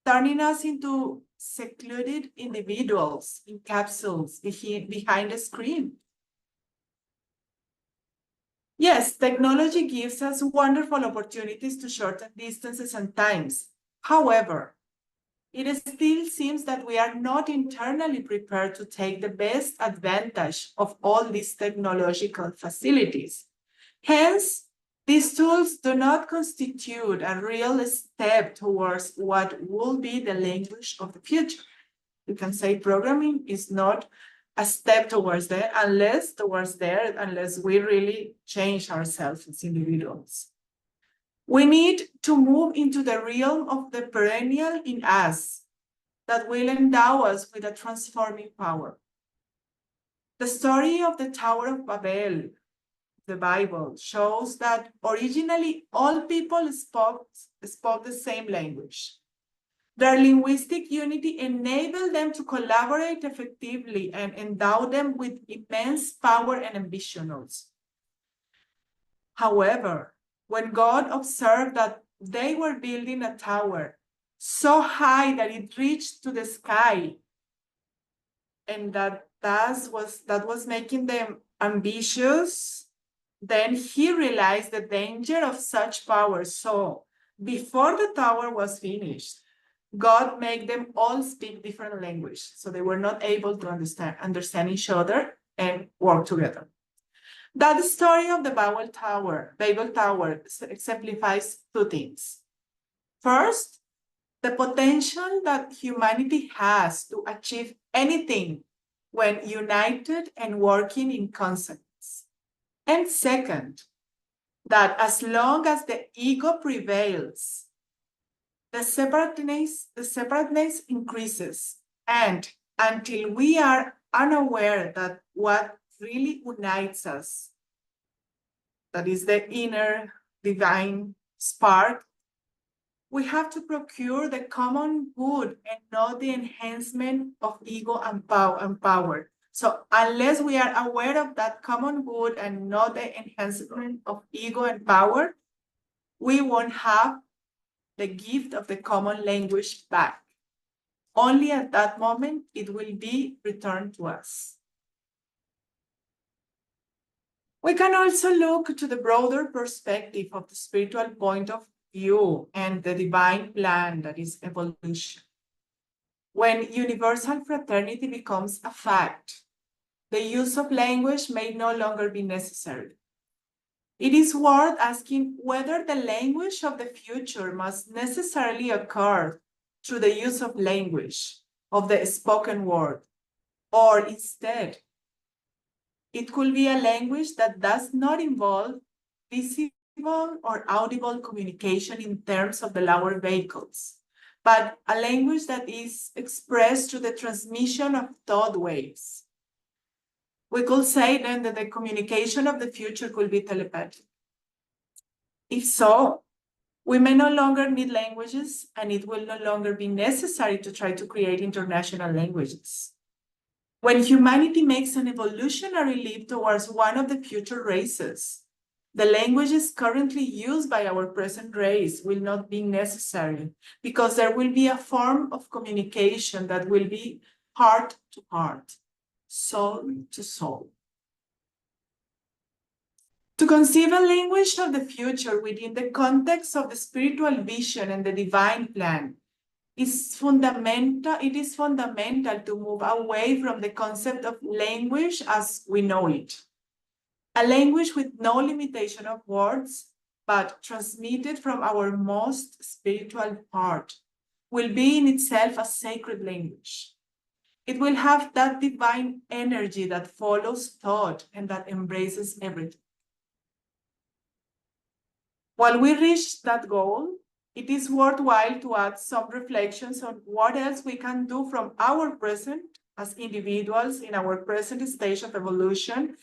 turning us into secluded individuals in capsules behind a screen? Yes, technology gives us wonderful opportunities to shorten distances and times. However, it still seems that we are not internally prepared to take the best advantage of all these technological facilities. Hence, these tools do not constitute a real step towards what will be the language of the future. You can say programming is not a step towards there unless we really change ourselves as individuals. We need to move into the realm of the perennial in us that will endow us with a transforming power. The story of the Tower of Babel, the Bible, shows that originally all people spoke the same language. Their linguistic unity enabled them to collaborate effectively and endow them with immense power and ambition also. However, when God observed that they were building a tower so high that it reached to the sky, and that was making them ambitious, then he realized the danger of such power. So before the tower was finished, God made them all speak different language, so they were not able to understand each other and work together. That story of the Babel Tower exemplifies two things. First, the potential that humanity has to achieve anything when united and working in consensus. And second, that as long as the ego prevails, the separateness increases, and until we are unaware that what really unites us, that is the inner divine spark, we have to procure the common good and not the enhancement of ego and power. So unless we are aware of that common good and not the enhancement of ego and power, we won't have the gift of the common language back. Only at that moment it will be returned to us. We can also look to the broader perspective of the spiritual point of view and the divine plan that is evolution. When universal fraternity becomes a fact, the use of language may no longer be necessary. It is worth asking whether the language of the future must necessarily occur through the use of language, of the spoken word, or instead, it could be a language that does not involve visible or audible communication in terms of the lower vehicles, but a language that is expressed through the transmission of thought waves. We could say then that the communication of the future could be telepathic. If so, We may no longer need languages, and it will no longer be necessary to try to create international languages. When humanity makes an evolutionary leap towards one of the future races, the languages currently used by our present race will not be necessary, because there will be a form of communication that will be heart to heart, soul to soul. To conceive a language of the future within the context of the spiritual vision and the divine plan it is fundamental to move away from the concept of language as we know it. A language with no limitation of words, but transmitted from our most spiritual part, will be in itself a sacred language. It will have that divine energy that follows thought and that embraces everything. While we reach that goal, it is worthwhile to add some reflections on what else we can do from our present as individuals in our present stage of evolution,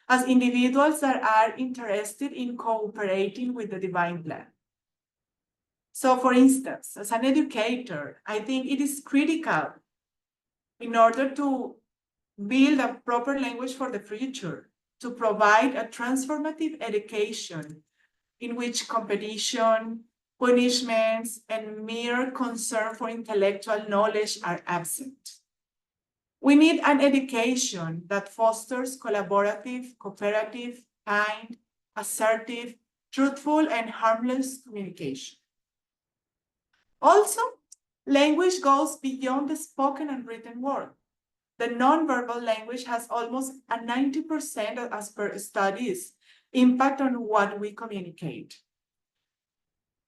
as individuals that are interested in cooperating with the divine plan. So for instance, as an educator, I think it is critical in order to build a proper language for the future, to provide a transformative education in which competition, punishments, and mere concern for intellectual knowledge are absent. We need an education that fosters collaborative, cooperative, kind, assertive, truthful, and harmless communication. Also, language goes beyond the spoken and written word. The nonverbal language has almost a 90%, as per studies, impact on what we communicate.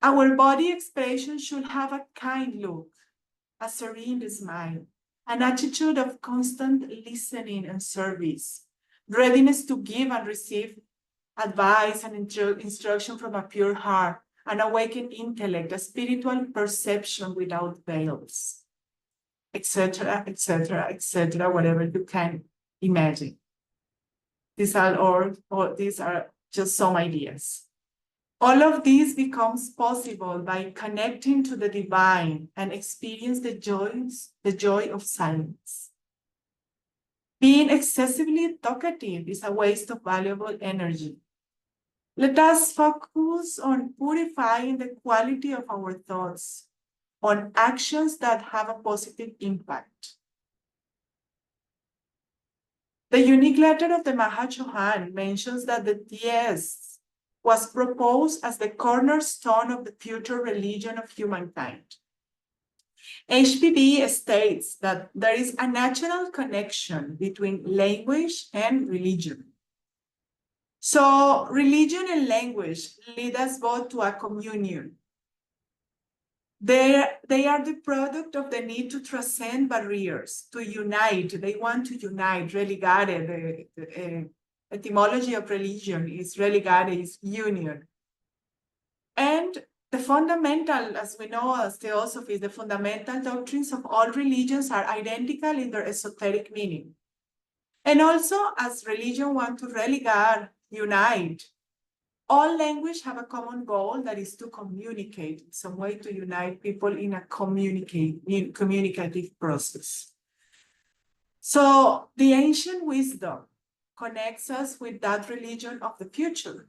Our body expression should have a kind look, a serene smile, an attitude of constant listening and service, readiness to give and receive advice and instruction from a pure heart, an awakened intellect, a spiritual perception without veils, etc., etc., etc., whatever you can imagine. These are just some ideas. All of this becomes possible by connecting to the divine and experience the joy of silence. Being excessively talkative is a waste of valuable energy. Let us focus on purifying the quality of our thoughts, on actions that have a positive impact. The unique letter of the Mahachohan mentions that the DS was proposed as the cornerstone of the future religion of humankind. HPB states that there is a natural connection between language and religion. So religion and language lead us both to a communion. They are the product of the need to transcend barriers, to unite. They want to unite. Religare, the etymology of religion is religare, is union. And the fundamental, as we know as theosophy, the fundamental doctrines of all religions are identical in their esoteric meaning. And also, as religion want to religare, unite, all language have a common goal, that is to communicate, some way to unite people in a communicative process. So the ancient wisdom connects us with that religion of the future,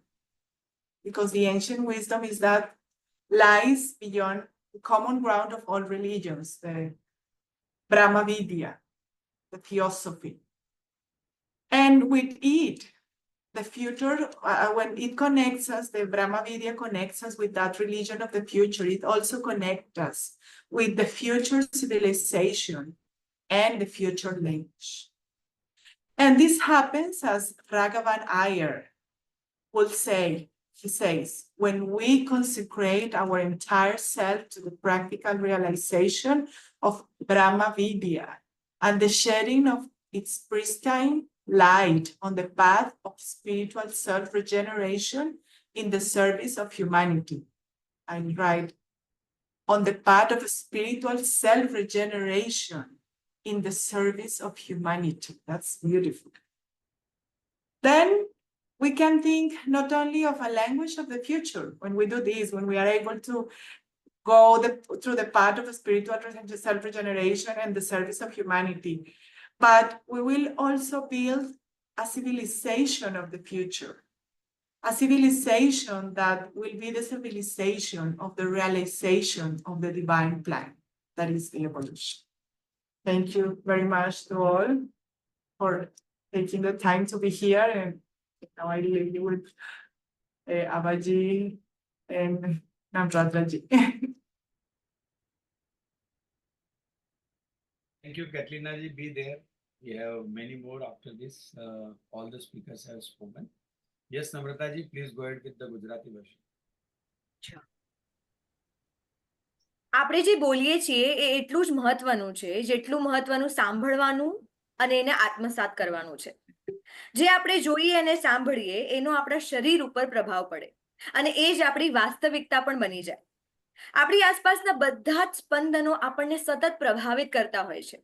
because the ancient wisdom is that lies beyond the common ground of all religions, the Brahma Vidya, the theosophy. And with it, the future, when it connects us, the Brahma Vidya connects us with that religion of the future. It also connects us with the future civilization and the future language. And this happens, as Raghavan Iyer will say, he says, when we consecrate our entire self to the practical realization of Brahma Vidya and the shedding of its pristine light on the path of spiritual self-regeneration in the service of humanity. I write, on the path of spiritual self-regeneration in the service of humanity. That's beautiful. Then we can think not only of a language of the future when we do this, when we are able to go through the path of spiritual self-regeneration and the service of humanity, but we will also build a civilization of the future, a civilization that will be the civilization of the realization of the divine plan, that is the evolution. Thank you very much to all for taking the time to be here, and now I leave you with Abaji and Namratraji. Thank you, Katrina ji. Be there. We have many more after this. All the speakers have spoken. Yes, Namrata ji, please go ahead with the Gujarati version. આપણે જે બોલીએ છીએ એ એટલું જ મહત્વનું છે જેટલું મહત્વનું સાંભળવાનું અને એને આત્મસાત કરવાનું છે. જે આપણે જોઈએ અને સાંભળીએ એનો આપણા શરીર ઉપર પ્રભાવ પડે અને એ જ આપણી વાસ્તવિકતા પણ બની જાય. આપણી આસપાસના બધા જ સ્પંદનો આપણને સતત પ્રભાવિત કરતા હોય છે.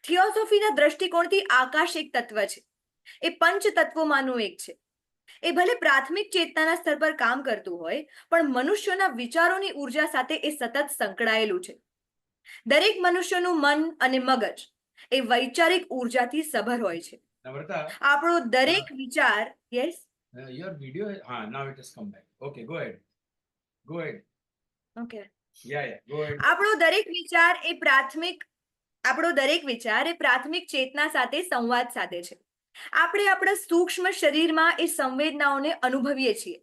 થિયોસોફીના દ્રષ્ટિકોણથી આકાશ એક તત્વ છે. એ પંચ તત્વોમાંનું એક છે. એ ભલે પ્રાથમિક ચેતનાના સ્તર પર કામ કરતું હોય પણ મનુષ્યના વિચારોની ઉર્જા સાથે એ સતત સંકળાયેલું છે. દરેક મનુષ્યનું મન અને મગજ એ વૈચારિક ઉર્જાથી સભર હોય છે. Namrata, આપણો દરેક વિચાર yes your video, now it has come back. Okay, go ahead. Go ahead. Okay Yeah, go ahead. આપણો દરેક વિચાર એ પ્રાથમિક ચેતના સાથે સંવાદ સાધે છે. આપણે આપણા સૂક્ષ્મ શરીરમાં એ સંવેદનાઓને અનુભવીએ છીએ.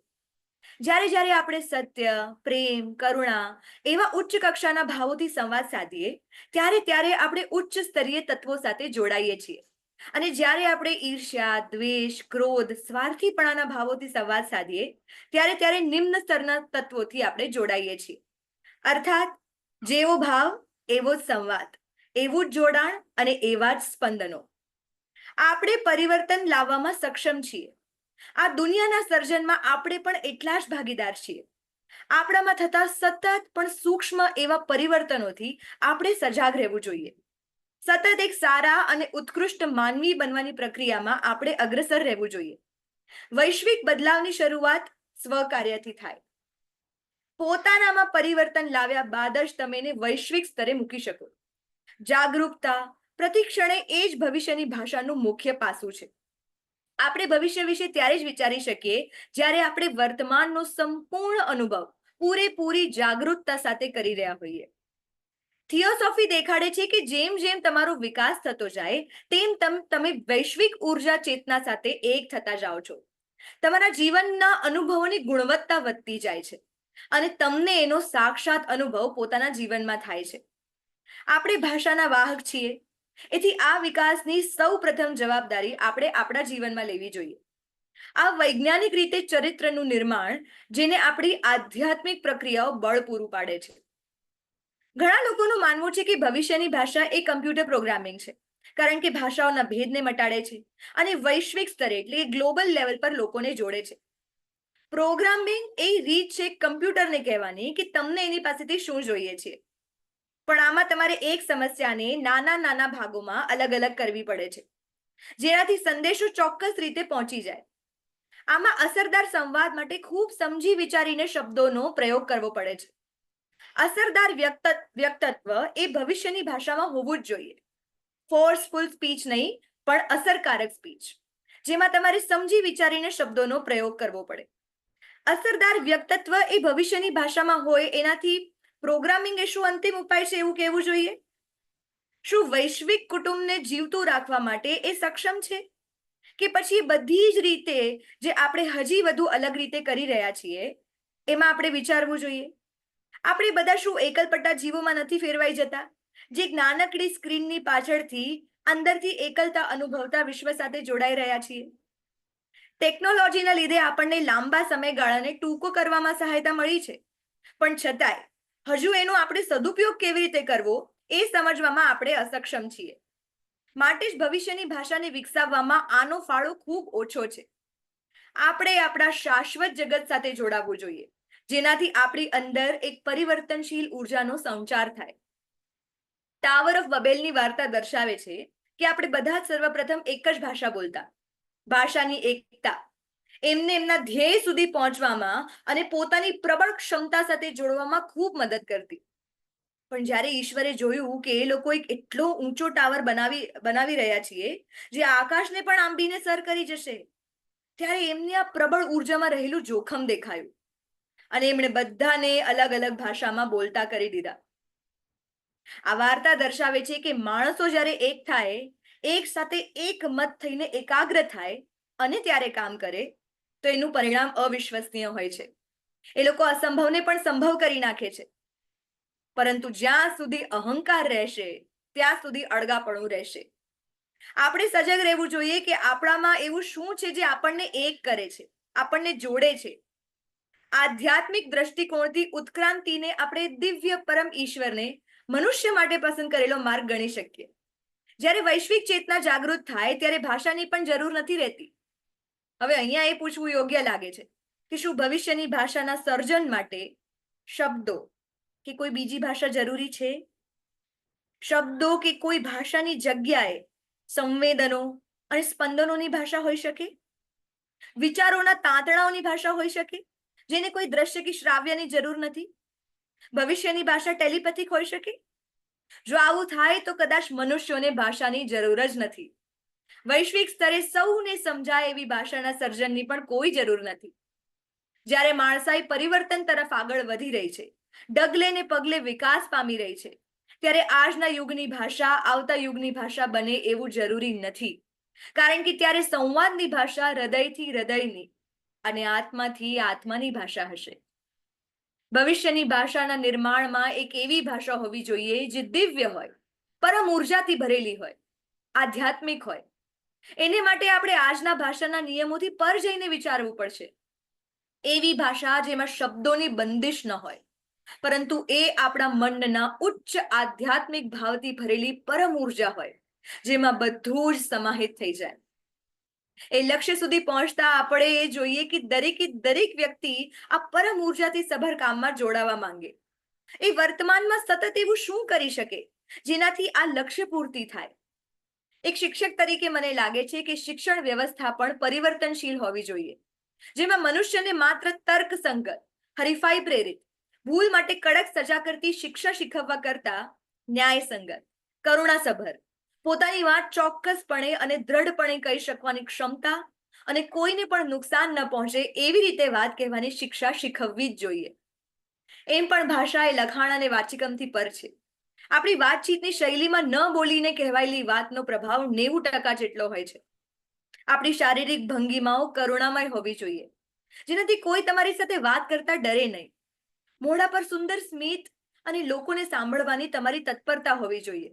જ્યારે જ્યારે આપણે સત્ય, પ્રેમ, કરુણા એવા ઉચ્ચ કક્ષાના ભાવોથી સંવાદ સાધીએ ત્યારે ત્યારે આપણે ઉચ્ચ સ્તરીય તત્વો સાથે જોડાઈએ છીએ. અને જ્યારે આપણે ઈર્ષ્યા, દ્વેષ, ક્રોધ, સ્વાર્થીપણાના ભાવોથી સંવાદ સાધીએ ત્યારે ત્યારે નિમ્ન સ્તરના તત્વોથી આપણે જોડાઈએ છીએ. અર્થાત જેવો ભાવ એવો જ સંવાદ, એવું જ જોડાણ અને એવા જ સ્પંદનો. આપણે પરિવર્તન લાવવામાં સક્ષમ છીએ. આ દુનિયાના સર્જનમાં આપણે પણ એટલા જ ભાગીદાર છીએ. આપણામાં થતા સતત પણ સૂક્ષ્મ એવા પરિવર્તનોથી આપણે સજાગ રહેવું જોઈએ. સતત એક સારા અને ઉત્કૃષ્ટ માનવી બનવાની પ્રક્રિયામાં આપણે અગ્રસર રહેવું જોઈએ. વૈશ્વિક બદલાવની શરૂઆત સ્વકાર્યથી થાય. પોતાનામાં પરિવર્તન લાવ્યા બાદ જ તમે એને વૈશ્વિક સ્તરે મૂકી શકો. જાગૃતતા પ્રતિક્ષણે એ જ ભવિષ્યની ભાષાનું મુખ્ય પાસું છે. આપણે ભવિષ્ય વિશે ત્યારે જ વિચારી શકીએ જ્યારે આપણે વર્તમાનનો સંપૂર્ણ અનુભવ પૂરેપૂરી જાગૃતતા સાથે કરી રહ્યા હોઈએ. થિયોસોફી દેખાડે છે કે જેમ જેમ તમારો વિકાસ થતો જાય તેમ તમે વૈશ્વિક ઉર્જા ચેતના સાથે એક થતા જાઓ છો. તમારા જીવનના અનુભવોની ગુણવત્તા વધતી જાય છે અને તમને એનો સાક્ષાત અનુભવ પોતાના જીવનમાં થાય છે. આપણે ભાષાના વાહક છીએ. એથી આ વિકાસની સૌ પ્રથમ જવાબદારી આપણે આપણા જીવનમાં લેવી જોઈએ. આ વૈજ્ઞાનિક રીતે ચરિત્રનું નિર્માણ જેને આપણી આધ્યાત્મિક પ્રક્રિયાઓ બળ પૂરું પાડે છે. ઘણા લોકોનું માનવું છે કે ભવિષ્યની ભાષા એ કમ્પ્યુટર પ્રોગ્રામિંગ છે કારણ કે ભાષાઓના ભેદને મટાડે છે અને વૈશ્વિક સ્તરે એટલે કે ગ્લોબલ લેવલ પર લોકોને જોડે છે. પ્રોગ્રામિંગ એ રીત છે કમ્પ્યુટરને કહેવાની કે તમને એની પાસેથી શું જોઈએ છે. પણ આમાં તમારે એક સમસ્યાને નાના નાના ભાગોમાં અલગ અલગ કરવી પડે છે જેનાથી સંદેશો ચોક્કસ રીતે પહોંચી જાય. આમાં અસરદાર સંવાદ માટે ખૂબ સમજી વિચારીને શબ્દોનો પ્રયોગ કરવો પડે છે. અસરદાર વ્યક્તિત્વ એ ભવિષ્યની ભાષામાં હોવું જ જોઈએ. ફોર્સફુલ સ્પીચ નહીં પણ અસરકારક સ્પીચ જેમાં તમારે સમજી વિચારીને શબ્દોનો પ્રયોગ કરવો પડે. અસરદાર વ્યક્તિત્વ એ ભવિષ્યની ભાષામાં હોય એનાથી પ્રોગ્રામિંગ એ શું અંતિમ ઉપાય છે એવું કહેવું જોઈએ? શું વૈશ્વિક કુટુંબને જીવતું રાખવા માટે એ સક્ષમ છે કે પછી બધી જ રીતે જે આપણે હજી વધુ અલગ રીતે કરી રહ્યા છીએ એમાં આપણે વિચારવું જોઈએ? આપણે બધા શું એકલપટ્ટા જીવોમાં નથી ફેરવાઈ જતા જે નાનકડી સ્ક્રીનની પાછળથી અંદરથી એકલતા અનુભવતા વિશ્વ સાથે જોડાઈ રહ્યા છીએ? ટેકનોલોજીના લીધે આપણને લાંબા સમયગાળાને ટૂંકો કરવામાં સહાયતા મળી છે પણ છતાંય હજુ એનો આપણે સદુપયોગ કેવી રીતે કરવો એ સમજવામાં આપણે અસક્ષમ છીએ. માટે જ ભવિષ્યની ભાષાને વિકસાવવામાં આનો ફાળો ખૂબ ઓછો છે. આપણે આપણા શાશ્વત જગત સાથે જોડાવવું જોઈએ જેનાથી આપણી અંદર એક પરિવર્તનશીલ ઉર્જાનો સંચાર થાય. ટાવર ઓફ બબેલની વાર્તા દર્શાવે છે કે આપણે બધા જ સર્વપ્રથમ એક જ ભાષા બોલતા. ભાષાની એકતા એમને એમના ધ્યેય સુધી પહોંચવામાં અને પોતાની પ્રબળ ક્ષમતા સાથે જોડવામાં ખૂબ મદદ કરતી. પણ જ્યારે ઈશ્વરે જોયું કે એ લોકો એક એટલો ઊંચો ટાવર બનાવી રહ્યા છીએ જે આકાશને પણ આંબીને સર કરી જશે, ત્યારે એમની આ પ્રબળ ઉર્જામાં રહેલું જોખમ દેખાયું અને એમણે બધાને અલગ અલગ ભાષામાં બોલતા કરી દીધા. આ વાર્તા દર્શાવે છે કે માણસો જ્યારે એક થાય, એક સાથે એક મત થઈને એકાગ્ર થાય અને ત્યારે કામ કરે તો એનું પરિણામ અવિશ્વસનીય હોય છે. એ લોકો અસંભવને પણ સંભવ કરી નાખે છે. પરંતુ જ્યાં સુધી અહંકાર રહેશે ત્યાં સુધી અળગાપણું રહેશે. આપણે સજગ રહેવું જોઈએ કે આપણામાં એવું શું છે જે આપણને એક કરે છે, આપણને જોડે છે. આધ્યાત્મિક દ્રષ્ટિકોણથી ઉત્ક્રાંતિને આપણે દિવ્ય પરમ ઈશ્વરને મનુષ્ય માટે પસંદ કરેલો માર્ગ ગણી શકીએ. જ્યારે વૈશ્વિક ચેતના જાગૃત થાય ત્યારે ભાષાની પણ જરૂર નથી રહેતી. હવે અહીંયા એ પૂછવું યોગ્ય લાગે છે કે શું ભવિષ્યની ભાષાના સર્જન માટે શબ્દો કે કોઈ બીજી ભાષા જરૂરી છે? શબ્દો કે કોઈ ભાષાની જગ્યાએ સંવેદનો અને સ્પંદનોની ભાષા હોઈ શકે, વિચારોના તાંતણાઓની ભાષા હોઈ શકે જેને કોઈ દ્રશ્ય કે શ્રાવ્યની જરૂર નથી. ભવિષ્યની ભાષા ટેલિપેથિક હોઈ શકે. જો આવું થાય તો કદાચ મનુષ્યોને ભાષાની જરૂર જ નથી. વૈશ્વિક સ્તરે સૌને સમજાય એવી ભાષાના સર્જનની પણ કોઈ જરૂર નથી. જ્યારે માણસાઈ પરિવર્તન તરફ આગળ વધી રહી છે, ડગલે ને પગલે વિકાસ પામી રહી છે, ત્યારે આજના યુગની ભાષા આવતા યુગની ભાષા બને એવું જરૂરી નથી. કારણ કે ત્યારે સંવાદની ભાષા હૃદયથી હૃદયની અને આત્માથી આત્માની ભાષા હશે. ભવિષ્યની ભાષાના નિર્માણમાં એક એવી ભાષા હોવી જોઈએ જે દિવ્ય હોય, પરમ ઉર્જાથી ભરેલી હોય, આધ્યાત્મિક હોય. એને માટે આપણે આજના ભાષાના નિયમોથી પર જઈને વિચારવું પડશે. એવી ભાષા જેમાં શબ્દોની બંદિશ ન હોય, પરંતુ એ આપણા મનના ઉચ્ચ આધ્યાત્મિક ભાવથી ભરેલી પરમ ઉર્જા હોય, જેમાં બધું જ સમાહિત થઈ જાય. એ લક્ષ્ય સુધી પહોંચતા આપણે એ જોઈએ કે દરેક વ્યક્તિ આ પરમ ઉર્જાથી સભર કામમાં જોડાવા માંગે. એ વર્તમાનમાં સતત એવું શું કરી શકે જેનાથી આ લક્ષ્ય પૂર્તિ થાય? એક શિક્ષક તરીકે મને લાગે છે કે શિક્ષણ વ્યવસ્થા પણ પરિવર્તનશીલ હોવી જોઈએ, જેમાં મનુષ્યને માત્ર તર્કસંગત, હરીફાઈ પ્રેરિત, ભૂલ માટે કડક સજા કરતી શિક્ષા શીખવવા કરતા ન્યાયસંગત, કરુણાસભર, પોતાની વાત ચોક્કસપણે અને દ્રઢપણે કહી શકવાની ક્ષમતા અને કોઈને પણ નુકસાન ન પહોંચે એવી રીતે વાત કહેવાની શિક્ષા શીખવવી જ જોઈએ. એમ પણ ભાષા એ લખાણ અને વાચિકમથી પર છે. આપણી વાતચીતની શૈલીમાં ન બોલીને કહેવાયેલી વાતનો પ્રભાવ 90% જેટલો હોય છે. આપણી શારીરિક ભંગીમાઓ કરુણામય હોવી જોઈએ, જેનાથી કોઈ તમારી સાથે વાત કરતા ડરે નહીં. મોઢા પર સુંદર સ્મિત અને લોકોને સાંભળવાની તમારી તત્પરતા હોવી જોઈએ.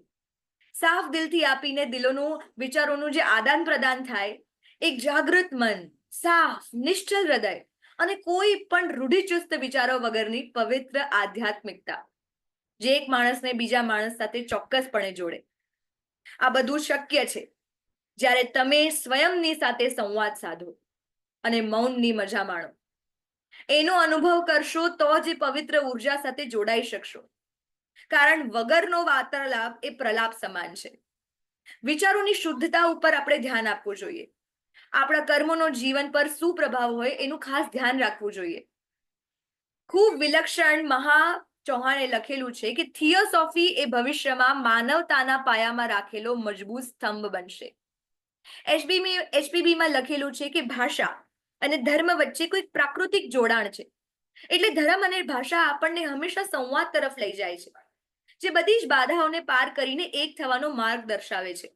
સાફ દિલથી આપીને દિલોનું વિચારોનું જે આદાન પ્રદાન થાય, એક જાગૃત મન, સાફ નિશ્ચલ હૃદય અને કોઈ પણ રૂઢિચુસ્ત વિચારો વગરની પવિત્ર આધ્યાત્મિકતા, જે એક માણસને બીજા માણસ સાથે ચોક્કસપણે જોડે. આ બધું શક્ય છે જ્યારે તમે સ્વયંની સાથે સંવાદ સાધો અને મૌનની મજા માણો. એનો અનુભવ કરશો તો જ પવિત્ર ઉર્જા સાથે જોડાઈ શકશો. કારણ વગરનો વાર્તાલાપ એ પ્રલાપ સમાન છે. વિચારોની શુદ્ધતા ઉપર આપણે ધ્યાન આપવું જોઈએ. આપણા કર્મોનો જીવન પર શું પ્રભાવ હોય એનું ખાસ ધ્યાન રાખવું જોઈએ. ખૂબ વિલક્ષણ મહા ચૌહાણે લખેલું છે કે થિયોસોફી એ ભવિષ્યમાં માનવતાના પાયામાં રાખેલો મજબૂત સ્તંભ બનશે. HPBમાં લખેલું છે કે ભાષા અને ધર્મ વચ્ચે કોઈ પ્રાકૃતિક જોડાણ છે. એટલે ધર્મ અને ભાષા આપણને હંમેશા સંવાદ તરફ લઈ જાય છે, જે બધી જ બાધાઓને પાર કરીને એક થવાનો માર્ગ દર્શાવે છે.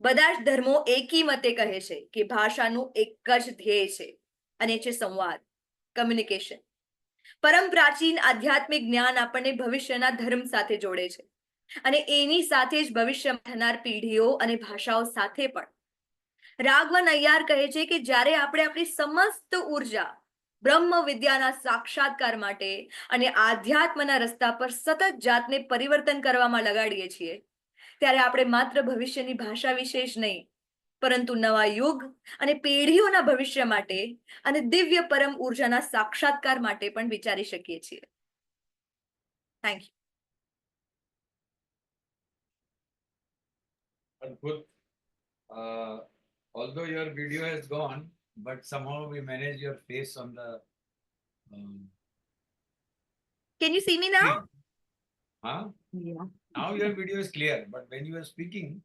બધા જ ધર્મો એકી મતે કહે છે કે ભાષાનું એક જ ધ્યેય છે અને છે સંવાદ, કમ્યુનિકેશન. પરમ પ્રાચીન આધ્યાત્મિક જ્ઞાન આપણને ભવિષ્યના ધર્મ સાથે જોડે છે અને એની સાથે જ ભવિષ્યમાં થનાર પેઢીઓ અને ભાષાઓ સાથે પણ. રાઘવન અય્યાર કહે છે કે જ્યારે આપણે આપણી સમસ્ત ઉર્જા બ્રહ્મ વિદ્યાના સાક્ષાત્કાર માટે અને આધ્યાત્મના રસ્તા પર સતત જાતને પરિવર્તન કરવામાં લગાડીએ છીએ, ત્યારે આપણે માત્ર ભવિષ્યની ભાષા વિશે જ નહીં, પરંતુ નવા યુગ અને પેઢીઓના ભવિષ્ય માટે અને દિવ્ય પરમ ઉર્જાના સાક્ષાત્કાર માટે પણ વિચારી શકીએ છીએ. Thank you. Adbhut. Although your video has gone, but somehow we managed your face on the Can you see me now? screen. Huh? Yeah. Now your video is clear, but when you were speaking,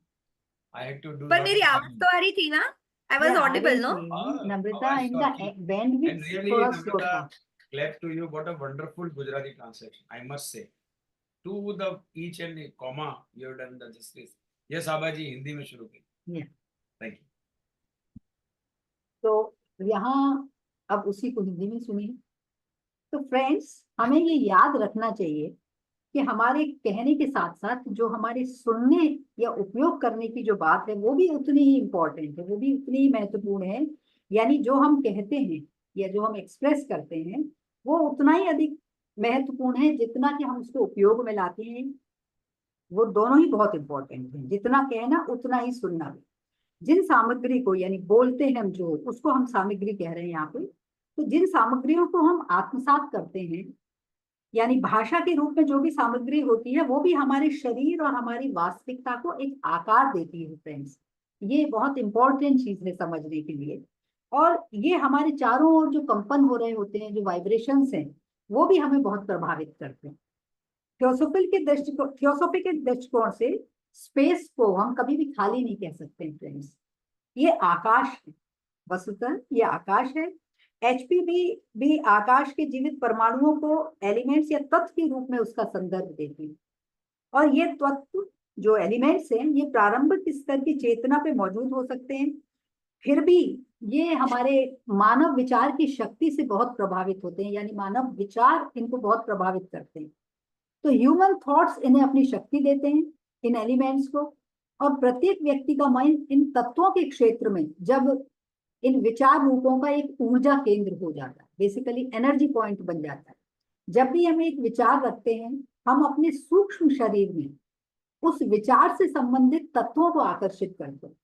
I had to do पर lot मेरी of आवाज humming. तो आ रही थी ना? I was Yeah, uh audible, रही no? थी। हाँ, नम्रता, आवाज तो इनका आपकी। And बैंडविड्थ really, थोड़ा स्लो Namrata, था। clap to you. What a wonderful Gujarati translation, I must say. To the each and a comma, you have done the justice. Yes, Abaji Hindi में शुरू की. Yeah. Thank you. तो यहाँ अब उसी को हिंदी में सुनिए। तो फ्रेंड्स, हमें ये याद रखना चाहिए कि हमारे कहने के साथ साथ जो हमारे सुनने या उपयोग करने की जो बात है वो भी उतनी ही इम्पोर्टेंट है, वो भी उतनी ही महत्वपूर्ण है। यानी जो हम कहते हैं या जो हम एक्सप्रेस करते हैं वो उतना ही अधिक महत्वपूर्ण है जितना कि हम उसको उपयोग में लाते हैं। वो दोनों ही बहुत इंपॉर्टेंट हैं, जितना कहना उतना ही सुनना भी। जिन सामग्री को यानी बोलते हैं हम जो, उसको हम सामग्री कह रहे हैं यहाँ पे। तो जिन सामग्रियों को हम आत्मसात करते हैं यानी भाषा के रूप में जो भी सामग्री होती है वो भी हमारे शरीर और हमारी वास्तविकता को एक आकार देती है फ्रेंड्स। ये बहुत इंपॉर्टेंट चीज है समझने के लिए। और ये हमारे चारों ओर जो कंपन हो रहे होते हैं, जो वाइब्रेशंस हैं, वो भी हमें बहुत प्रभावित करते हैं। थियोसॉफी के दृष्टिकोण से स्पेस को हम कभी भी खाली नहीं कह सकते फ्रेंड्स। ये आकाश है, वस्तुतः ये आकाश है। एचपी भी आकाश के जीवित परमाणुओं को एलिमेंट्स या तत्व के रूप में उसका संदर्भ देती है। और ये तत्व जो एलिमेंट्स हैं ये प्रारंभिक स्तर की चेतना पे मौजूद हो सकते हैं, फिर भी ये हमारे मानव विचार की शक्ति से बहुत प्रभावित होते हैं, यानी मानव विचार इनको बहुत प्रभावित करते हैं। तो ह्यूमन थॉट्स इन्हें अपनी शक्ति देते हैं, इन एलिमेंट्स को। और प्रत्येक व्यक्ति का माइंड इन तत्वों के क्षेत्र में जब इन विचार रूपों का एक ऊर्जा केंद्र हो जाता है, बेसिकली एनर्जी पॉइंट बन जाता है। जब भी हम एक विचार रखते हैं हम अपने सूक्ष्म शरीर में उस विचार से संबंधित तत्वों को आकर्षित करते हैं।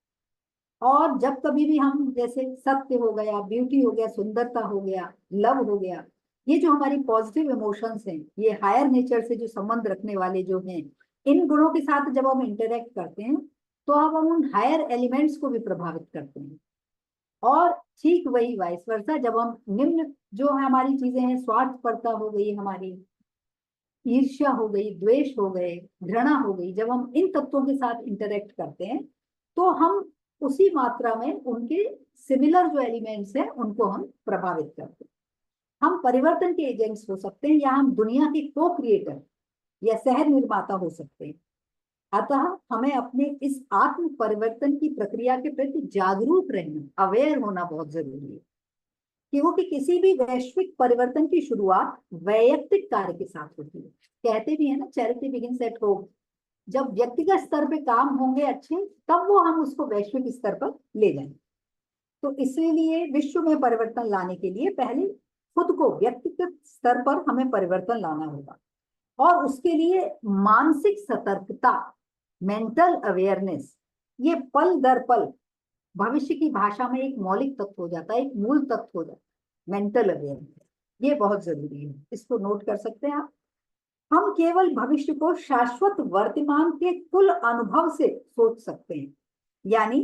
और जब कभी भी हम, जैसे सत्य हो गया, ब्यूटी हो गया, सुंदरता हो गया, लव हो गया, ये जो हमारी पॉजिटिव इमोशंस हैं, ये हायर नेचर से जो संबंध रखने वाले जो हैं, इन गुणों के साथ जब हम इंटरेक्ट करते हैं तो अब हम उन हायर एलिमेंट्स को भी प्रभावित करते हैं। और ठीक वही वाइस वर्सा, जब हम निम्न जो हमारी चीजें हैं, स्वार्थपरता हो गई, हमारी ईर्ष्या हो गई, द्वेष हो गए, घृणा हो गई, जब हम इन तत्वों के साथ इंटरेक्ट करते हैं तो हम उसी मात्रा में उनके सिमिलर जो एलिमेंट्स हैं उनको हम प्रभावित करते हैं। हम परिवर्तन के एजेंट्स हो सकते हैं या हम दुनिया के को क्रिएटर या सह निर्माता हो सकते हैं। अतः हमें अपने इस आत्म परिवर्तन की प्रक्रिया के प्रति जागरूक रहना, अवेयर होना बहुत जरूरी है, क्योंकि किसी भी वैश्विक परिवर्तन की शुरुआत वैयक्तिक कार्य के साथ होती है। कहते भी है ना, चैरिटी बिगिंस एट होम। जब व्यक्तिगत स्तर पे काम होंगे अच्छे, तब वो हम उसको वैश्विक स्तर पर ले जाएंगे। तो इसलिए विश्व में परिवर्तन लाने के लिए पहले खुद को व्यक्तिगत स्तर पर हमें परिवर्तन लाना होगा। और उसके लिए मानसिक सतर्कता, मेंटल अवेयरनेस, ये पल दर पल भविष्य की भाषा में एक मौलिक तत्व हो जाता है, एक मूल तत्व हो जाता है, मेंटल अवेयरनेस। ये बहुत जरूरी है, इसको नोट कर सकते हैं आप। हम केवल भविष्य को शाश्वत वर्तमान के कुल अनुभव से सोच सकते हैं, यानी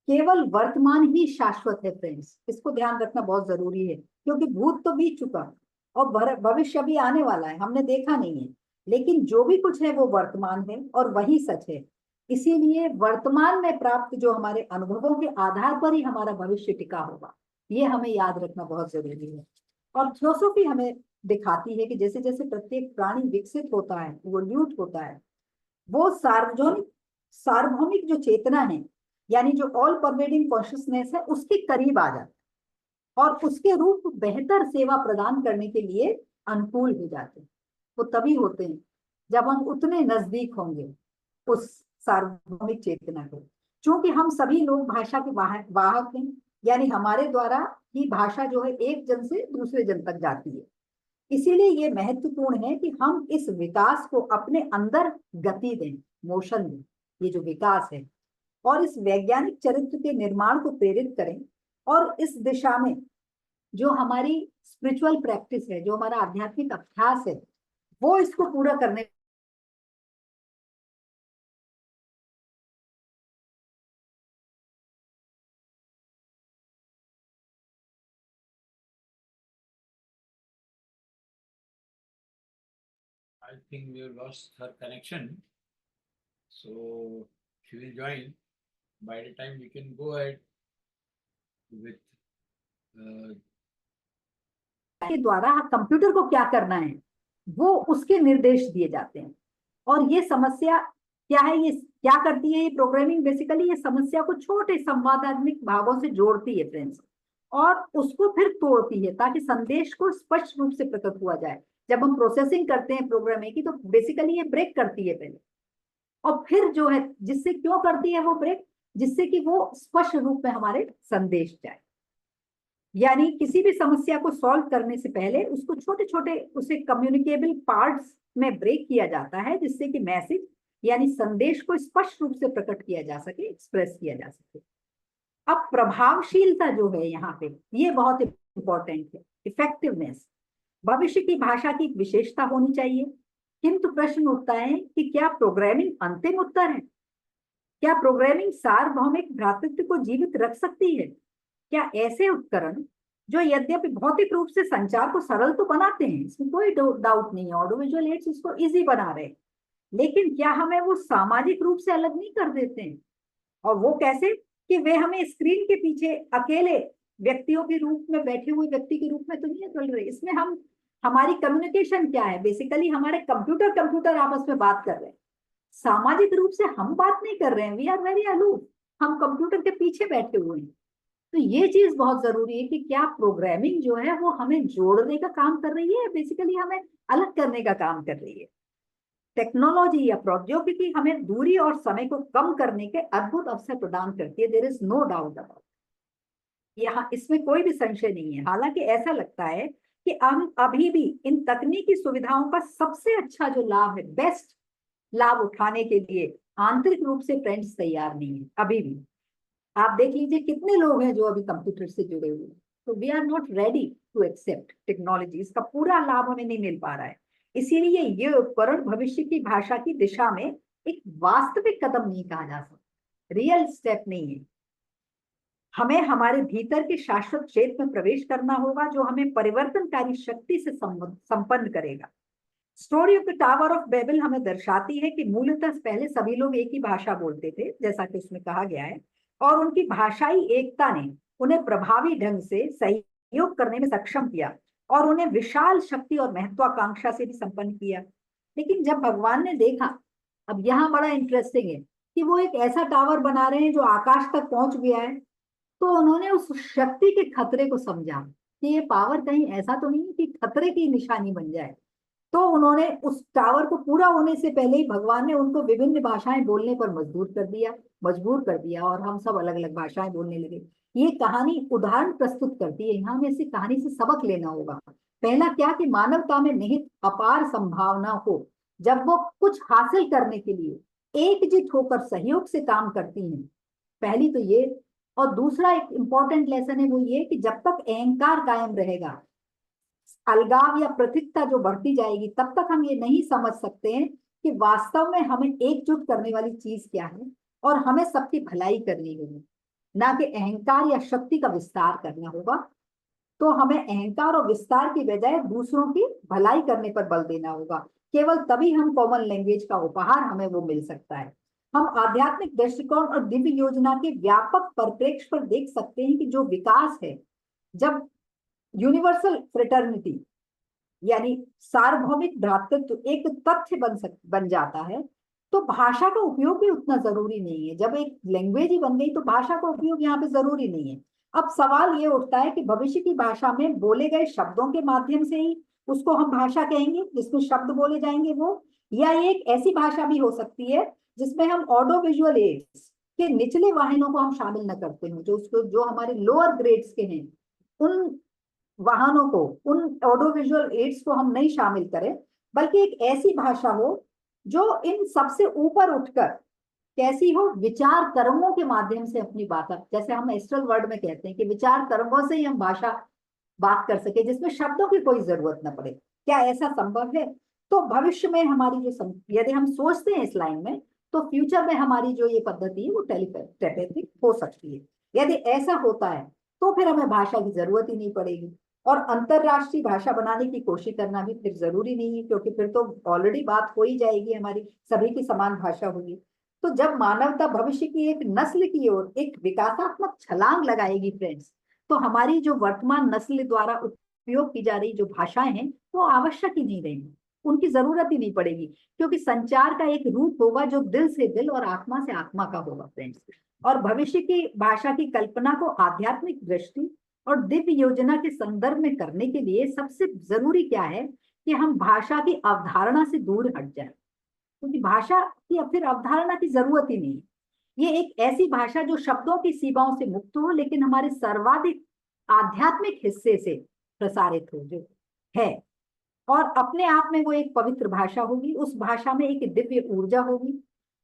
केवल वर्तमान ही शाश्वत है फ्रेंड्स। इसको ध्यान रखना बहुत जरूरी है, क्योंकि भूत तो बीत चुका और भविष्य भी आने वाला है, हमने देखा नहीं है, लेकिन जो भी कुछ है वो वर्तमान है और वही सच है। इसीलिए वर्तमान में प्राप्त जो हमारे अनुभवों के आधार पर ही हमारा भविष्य टिका होगा, ये हमें याद रखना बहुत जरूरी है। और थियोसॉफी हमें दिखाती है कि जैसे जैसे प्रत्येक प्राणी विकसित होता है, इवोल्यूट होता है, वो सार्वभौमिक जो चेतना है, यानी जो ऑल परवेडिंग कॉन्शियसनेस है, उसके करीब आ जाता है और उसके रूप बेहतर सेवा प्रदान करने के लिए अनुकूल हो जाते हैं। वो तभी होते हैं जब हम उतने नजदीक होंगे उस सार्वभौमिक चेतना को। क्योंकि हम सभी लोग भाषा के वाहक हैं, यानी हमारे द्वारा ही भाषा जो है एक जन से दूसरे जन तक जाती है। इसीलिए ये महत्वपूर्ण है कि हम इस विकास को अपने अंदर गति दें, मोशन दें, ये जो विकास है, और इस वैज्ञानिक चरित्र के निर्माण को प्रेरित करें। और इस दिशा में जो हमारी स्पिरिचुअल प्रैक्टिस है, जो हमारा आध्यात्मिक अभ्यास है, वो इसको पूरा करने I think we have lost her connection. So she will join. By the time we can go ahead with के द्वारा कंप्यूटर को क्या करना है वो उसके निर्देश दिए जाते हैं। और ये समस्या क्या है, ये क्या करती है, ये प्रोग्रामिंग बेसिकली ये समस्या को छोटे संवादात्मक भागों से जोड़ती है फ्रेंड्स, और उसको फिर तोड़ती है ताकि संदेश को स्पष्ट रूप से प्रकट हुआ जाए। जब हम प्रोसेसिंग करते हैं प्रोग्रामिंग की तो बेसिकली ये ब्रेक करती है पहले, और फिर जो है जिससे क्यों करती है वो ब्रेक, जिससे कि वो स्पष्ट रूप में हमारे संदेश जाए। यानी किसी भी समस्या को सॉल्व करने से पहले उसको छोटे छोटे उसे कम्युनिकेबल पार्ट्स में ब्रेक किया जाता है, जिससे कि मैसेज यानी संदेश को स्पष्ट रूप से प्रकट किया जा सके, एक्सप्रेस किया जा सके। अब प्रभावशीलता जो है यहाँ पे ये बहुत इंपॉर्टेंट है। इफेक्टिवनेस भविष्य की भाषा की एक विशेषता होनी चाहिए, किंतु प्रश्न उठता है कि क्या प्रोग्रामिंग अंतिम उत्तर है? क्या प्रोग्रामिंग सार्वभौमिक भ्रातृत्व को जीवित रख सकती है? क्या ऐसे उपकरण जो यद्यपि भौतिक रूप से संचार को सरल तो बनाते हैं, इसमें कोई डाउट नहीं है, ऑडियो विजुअल एड्स इसको इजी बना रहे हैं, लेकिन क्या हमें वो सामाजिक रूप से अलग नहीं कर देते हैं? और वो कैसे कि वे हमें स्क्रीन के पीछे अकेले व्यक्तियों के रूप में, बैठे हुए व्यक्ति के रूप में तो नहीं चल रहे। इसमें हम हमारी कम्युनिकेशन क्या है, बेसिकली हमारे कंप्यूटर आपस में बात कर रहे हैं, सामाजिक रूप से हम बात नहीं कर रहे हैं। वी आर वेरी अलूफ, हम कंप्यूटर के पीछे बैठे हुए हैं। तो ये चीज बहुत जरूरी है कि क्या प्रोग्रामिंग जो है वो हमें जोड़ने का काम कर रही है, बेसिकली हमें अलग करने का काम कर रही है। टेक्नोलॉजी या प्रौद्योगिकी हमें दूरी और समय को कम करने के अद्भुत अवसर प्रदान करती है, there is no doubt about, यहाँ इसमें कोई भी संशय नहीं है। हालांकि ऐसा लगता है कि हम अभी भी इन तकनीकी सुविधाओं का सबसे अच्छा जो लाभ है, बेस्ट लाभ उठाने के लिए आंतरिक रूप से फ्रेंड्स तैयार नहीं है अभी भी। आप देख लीजिए कितने लोग हैं जो अभी कंप्यूटर से जुड़े हुए हैं, तो we are not ready to accept technology, इसका पूरा लाभ हमें नहीं मिल पा रहा है। इसीलिए ये उपकरण भविष्य की भाषा की दिशा में एक वास्तविक कदम नहीं कहा जा सकता, रियल स्टेप नहीं है। हमें हमारे भीतर के शाश्वत क्षेत्र में प्रवेश करना होगा जो हमें परिवर्तनकारी शक्ति से संपन्न करेगा। Story of the tower of Babel हमें दर्शाती है कि मूलतः पहले सभी लोग एक ही भाषा बोलते थे, जैसा कि उसमें कहा गया है, और उनकी भाषाई एकता ने उन्हें प्रभावी ढंग से सहयोग करने में सक्षम किया और उन्हें विशाल शक्ति और महत्वाकांक्षा से भी संपन्न किया। लेकिन जब भगवान ने देखा, अब यहाँ बड़ा इंटरेस्टिंग है कि वो एक ऐसा टावर बना रहे हैं जो आकाश तक पहुंच गया है, तो उन्होंने उस शक्ति के खतरे को समझा कि ये पावर कहीं ऐसा तो नहीं कि खतरे की निशानी बन जाए। तो उन्होंने उस टावर को पूरा होने से पहले ही भगवान ने उनको विभिन्न भाषाएं बोलने पर मजबूर कर दिया और हम सब अलग अलग भाषाएं बोलने लगे। ये कहानी उदाहरण प्रस्तुत करती है, यहाँ हमें इसी कहानी से सबक लेना होगा। पहला क्या कि मानवता में निहित अपार संभावना को जब वो कुछ हासिल करने के लिए एकजुट होकर सहयोग से काम करती हैं, पहली तो ये, और दूसरा एक इंपॉर्टेंट लेसन है वो ये कि जब तक अहंकार कायम रहेगा, अलगाव या पृथकता जो बढ़ती जाएगी, तब तक हम ये नहीं समझ सकते हैं कि वास्तव में हमें एकजुट करने वाली चीज क्या है और हमें सबकी भलाई करनी होगी, ना कि अहंकार या शक्ति का विस्तार करना होगा। तो हमें अहंकार और विस्तार की बजाय दूसरों की भलाई करने पर बल देना होगा। केवल तभी हम कॉमन लैंग्वेज का उपहार हमें वो मिल सकता है। हम आध्यात्मिक दृष्टिकोण और दिव्य योजना के व्यापक परिप्रेक्ष्य पर देख सकते हैं कि जो विकास है, जब यूनिवर्सल फ्रेटर्निटी यानी सार्वभौमिक भ्रातृत्व एक तथ्य बन जाता है, तो भाषा का उपयोग भी उतना जरूरी नहीं है। जब एक लैंग्वेज ही बन गई तो भाषा का उपयोग यहाँ पे जरूरी नहीं है। अब सवाल ये उठता है कि भविष्य की भाषा में बोले गए शब्दों के माध्यम से ही उसको हम भाषा कहेंगे, जिसमें शब्द बोले जाएंगे वो, या ये एक ऐसी भाषा भी हो सकती है जिसमें हम ऑडियो विजुअल एड्स के निचले वाहनों को हम शामिल न करते हैं, जो हमारे लोअर ग्रेड्स के हैं, उन वाहनों को, उन ऑडियो विजुअल एड्स को हम नहीं शामिल करें, बल्कि एक ऐसी भाषा हो जो इन सबसे ऊपर उठकर कैसी हो, विचार तरंगों के माध्यम से अपनी बात, जैसे हम एस्ट्रल वर्ड में कहते हैं कि विचार तरंगों से ही हम भाषा बात कर सके, जिसमें शब्दों की कोई जरूरत न पड़े। क्या ऐसा संभव है? तो भविष्य में हमारी जो, यदि हम सोचते हैं इस लाइन में, तो फ्यूचर में हमारी जो ये पद्धति है वो टेलीपैथिक हो सकती है। यदि ऐसा होता है तो फिर हमें भाषा की जरूरत ही नहीं पड़ेगी। और अंतरराष्ट्रीय भाषा बनाने की कोशिश करना भी फिर जरूरी नहीं है, क्योंकि फिर तो ऑलरेडी बात हो ही जाएगी, हमारी सभी की समान भाषा होगी। तो जब मानवता भविष्य की एक नस्ल की ओर एक विकासात्मक छलांग लगाएगी फ्रेंड्स, तो हमारी जो वर्तमान नस्ल द्वारा उपयोग की जा रही जो भाषाएं हैं वो आवश्यक ही नहीं रहेंगी, उनकी जरूरत ही नहीं पड़ेगी, क्योंकि संचार का एक रूप होगा जो दिल से दिल और आत्मा से आत्मा का होगा फ्रेंड्स। और भविष्य की भाषा की कल्पना को आध्यात्मिक दृष्टि और दिव्य योजना के संदर्भ में करने के लिए सबसे जरूरी क्या है कि हम भाषा की अवधारणा से दूर हट जाए, क्योंकि भाषा की अब फिर अवधारणा की जरूरत ही नहीं है। ये एक ऐसी भाषा जो शब्दों की सीमाओं से मुक्त हो, लेकिन हमारे सर्वाधिक आध्यात्मिक हिस्से से प्रसारित हो, जो है, और अपने आप में वो एक पवित्र भाषा होगी। उस भाषा में एक दिव्य ऊर्जा होगी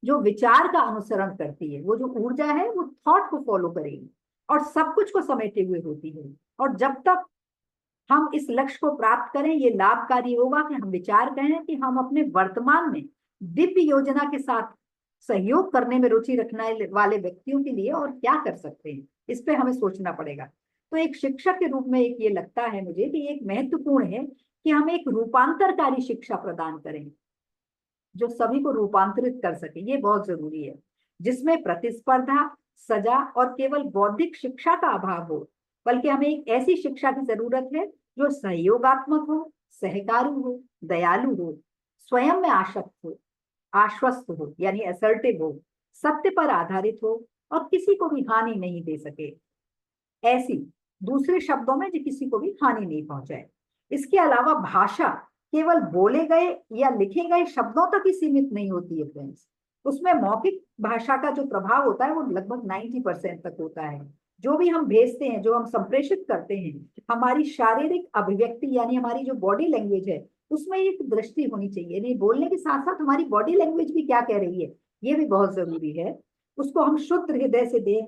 जो विचार का अनुसरण करती है। वो जो ऊर्जा है वो थॉट को फॉलो करेगी और सब कुछ को समेटे हुए होती है। और जब तक हम इस लक्ष्य को प्राप्त करें, ये लाभकारी होगा कि हम विचार करें कि हम अपने वर्तमान में दिव्य योजना के साथ सहयोग करने में रुचि रखने वाले व्यक्तियों के लिए और क्या कर सकते हैं, इस पे हमें सोचना पड़ेगा। तो एक शिक्षक के रूप में एक ये लगता है मुझे कि एक महत्वपूर्ण है कि हम एक रूपांतरकारी शिक्षा प्रदान करें जो सभी को रूपांतरित कर सके। ये बहुत जरूरी है, जिसमें प्रतिस्पर्धा, सजा और केवल बौद्धिक शिक्षा का अभाव हो, बल्कि हमें एक ऐसी शिक्षा की जरूरत है जो सहयोगात्मक हो, सहकारी हो, दयालु हो, स्वयं में आश्वस्त हो यानी असर्टिव हो, सत्य पर आधारित हो और किसी को भी हानि नहीं दे सके। ऐसी, दूसरे शब्दों में, जो किसी को भी हानि नहीं पहुंचाए। इसके अलावा भाषा केवल बोले गए या लिखे गए शब्दों तक ही सीमित नहीं होती है फ्रेंड्स। उसमें मौखिक भाषा का जो प्रभाव होता है वो लगभग 90% तक होता है। जो भी हम भेजते हैं, जो हम संप्रेषित करते हैं, हमारी शारीरिक अभिव्यक्ति यानी हमारी जो बॉडी लैंग्वेज है उसमें एक दृष्टि होनी चाहिए। नहीं, बोलने के साथ साथ हमारी बॉडी लैंग्वेज भी क्या कह रही है ये भी बहुत जरूरी है। उसको हम शुद्ध हृदय से दें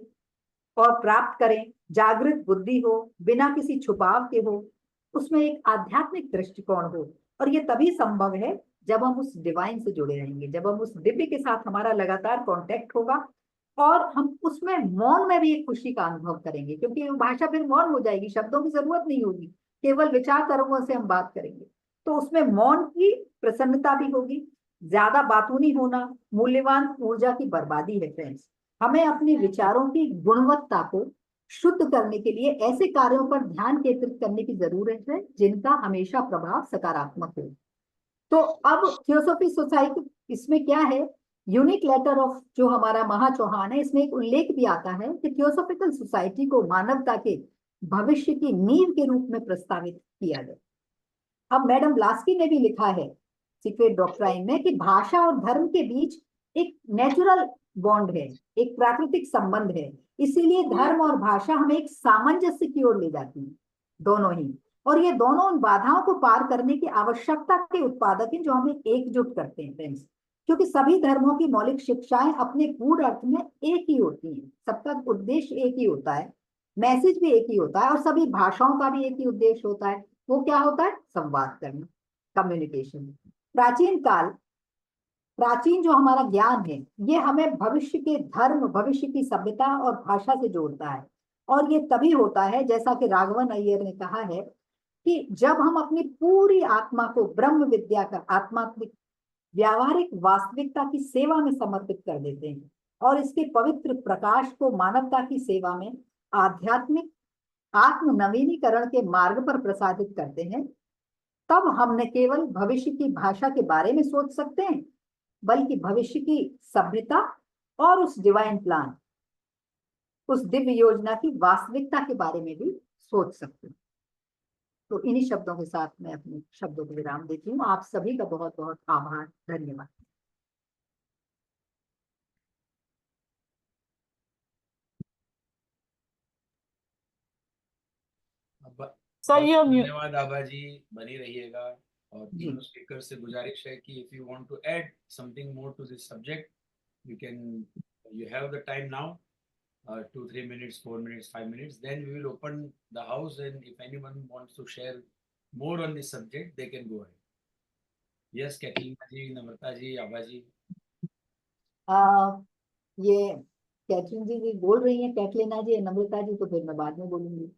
और प्राप्त करें, जागृत बुद्धि हो, बिना किसी छुपाव के हो, उसमें एक आध्यात्मिक दृष्टिकोण हो। और ये तभी संभव है जब हम उस डिवाइन से जुड़े रहेंगे, जब हम उस दिव्य के साथ हमारा लगातार कांटेक्ट होगा और हम उसमें मौन में भी एक खुशी का अनुभव करेंगे, क्योंकि वो भाषा फिर मौन हो जाएगी, शब्दों की जरूरत नहीं होगी, केवल विचार तरंगों से हम बात करेंगे। तो उसमें मौन की प्रसन्नता भी होगी। ज्यादा बातूनी होना मूल्यवान ऊर्जा की बर्बादी है फ्रेंड्स। हमें अपने विचारों की गुणवत्ता को शुद्ध करने के लिए ऐसे कार्यों पर ध्यान केंद्रित करने की जरूरत है जिनका हमेशा प्रभाव सकारात्मक हो। तो अब थियोसॉफी सोसाइटी, इसमें क्या है, यूनिक लेटर ऑफ जो हमारा महा चौहान है, इसमें एक उल्लेख भी आता है कि थियोसॉफिकल सोसाइटी को मानवता के भविष्य की नींव के रूप में प्रस्तावित किया गया। अब मैडम ब्लास्की ने भी लिखा है सीक्रेट डॉक्ट्राइन में कि भाषा और धर्म के बीच एक नेचुरल बॉन्ड है, एक प्राकृतिक संबंध है। इसीलिए धर्म और भाषा हमें एक सामंजस्य की ओर ले जाती है, दोनों ही। और ये दोनों उन बाधाओं को पार करने की आवश्यकता के उत्पादक हैं जो हमें एकजुट करते हैं फ्रेंड्स। क्योंकि सभी धर्मों की मौलिक शिक्षाएं अपने गूढ़ अर्थ में एक ही होती हैं, सबका उद्देश्य एक ही होता है, मैसेज भी एक ही होता है, और सभी भाषाओं का भी एक ही उद्देश्य होता है। वो क्या होता है? संवाद करना, कम्युनिकेशन। प्राचीन जो हमारा ज्ञान है ये हमें भविष्य के धर्म, भविष्य की सभ्यता और भाषा से जोड़ता है। और ये तभी होता है, जैसा कि राघवन अय्यर ने कहा है, कि जब हम अपनी पूरी आत्मा को ब्रह्म विद्या का आत्मात्मिक व्यावहारिक वास्तविकता की सेवा में समर्पित कर देते हैं और इसके पवित्र प्रकाश को मानवता की सेवा में आध्यात्मिक आत्म नवीनीकरण के मार्ग पर प्रसारित करते हैं, तब हम न केवल भविष्य की भाषा के बारे में सोच सकते हैं, बल्कि भविष्य की सभ्यता और उस डिवाइन प्लान, उस दिव्य योजना की वास्तविकता के बारे में भी सोच सकते हैं। तो इन्हीं शब्दों के साथ मैं अपने शब्दों को विराम देती हूँ। आप सभी का बहुत बहुत आभार, धन्यवाद। Sir, you're mute. धन्यवाद आभा जी, बनी रहिएगा। और तीनों स्पीकर से गुजारिश है कि if you want to add something more to this subject, you have the time now, 2-3 minutes, 4 minutes, 5 minutes, then we will open the house, and if anyone wants to share more on this subject, they can go ahead. Yes, Katrina ji, Namrata ji, Abha ji. ये कैटरीन जी बोल रही हैं, कैटरीना जी, नम्रता जी, तो फिर मैं बाद में बोलूंगी।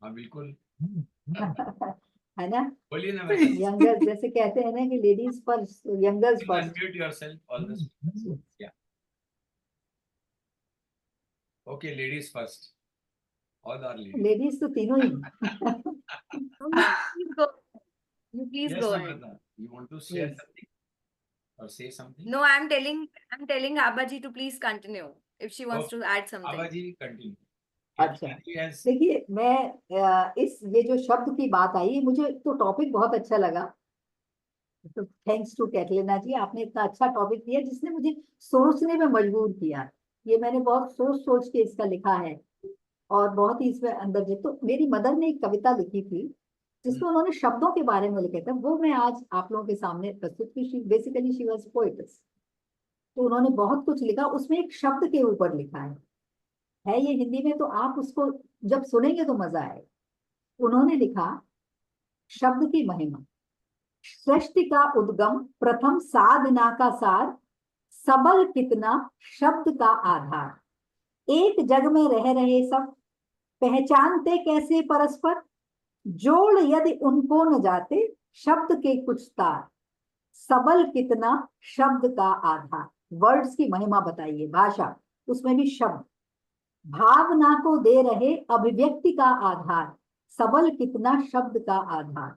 हाँ बिल्कुल। है ना, बोलिए ना मैडम। यंगर जैसे कहते हैं ना कि ladies first, youngers You first. unmute yourself, all the speakers. Yeah. Okay, ladies first. All are ladies. Ladies तो तीनों ही। No, no, please go. You please Yes, go ahead. Namrata, you want to share Yes. something or say something? No, I'm telling Abaji to please continue if she wants to add something. Abaji, continue. अच्छा। Katrina has देखिए मैं ये जो शब्द की बात आई, मुझे तो टॉपिक बहुत अच्छा लगा। तो थैंक्स टू कैटलिना जी, आपने इतना अच्छा टॉपिक दिया जिसने मुझे सोचने में मजबूर किया। ये मैंने बहुत सोच सोच के इसका लिखा है और बहुत ही इसमें अंदर जो, तो मेरी मदर ने एक कविता लिखी थी जिसमें उन्होंने शब्दों के बारे में लिखे थे, वो मैं आज आप लोगों के सामने प्रस्तुत की। बेसिकली शी वाज पोएट्स, तो उन्होंने बहुत कुछ लिखा, उसमें एक शब्द के ऊपर लिखा है ये हिंदी में, तो आप उसको जब सुनेंगे तो मजा आएगा। उन्होंने लिखा, शब्द की महिमा, सृष्टि का उद्गम प्रथम साधना का सार, सबल कितना शब्द का आधार। एक जग में रह रहे सब, पहचानते कैसे परस्पर, जोड़ यदि उनको न जाते शब्द के कुछ तार। सबल कितना शब्द का आधार। वर्ड्स की महिमा बताइए, भाषा, उसमें भी शब्द, भावना को दे रहे अभिव्यक्ति का आधार। सबल कितना शब्द का आधार।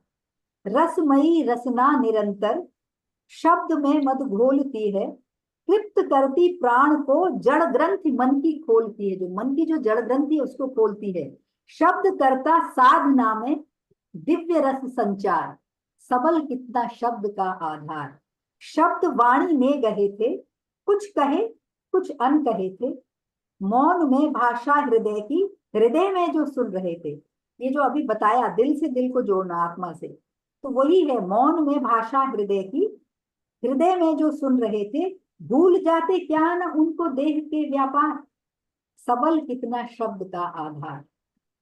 रसमयी रसना निरंतर, शब्द में मद घोलती है, तृप्त करती प्राण को, जड़ ग्रंथि मन की खोलती है, जो मन की जो जड़ ग्रंथि है उसको खोलती है। शब्द करता साधना में दिव्य रस संचार। सबल कितना शब्द का आधार। शब्द वाणी में गहे थे, कुछ कहे कुछ अनकहे थे, मौन में भाषा हृदय की, हृदय में जो सुन रहे थे। ये जो अभी बताया, दिल से दिल को जोड़ना आत्मा से, तो वही है, मौन में भाषा हृदय की, हृदय में जो सुन रहे थे, भूल जाते क्या न उनको देह के व्यापार। सबल कितना शब्द का आधार।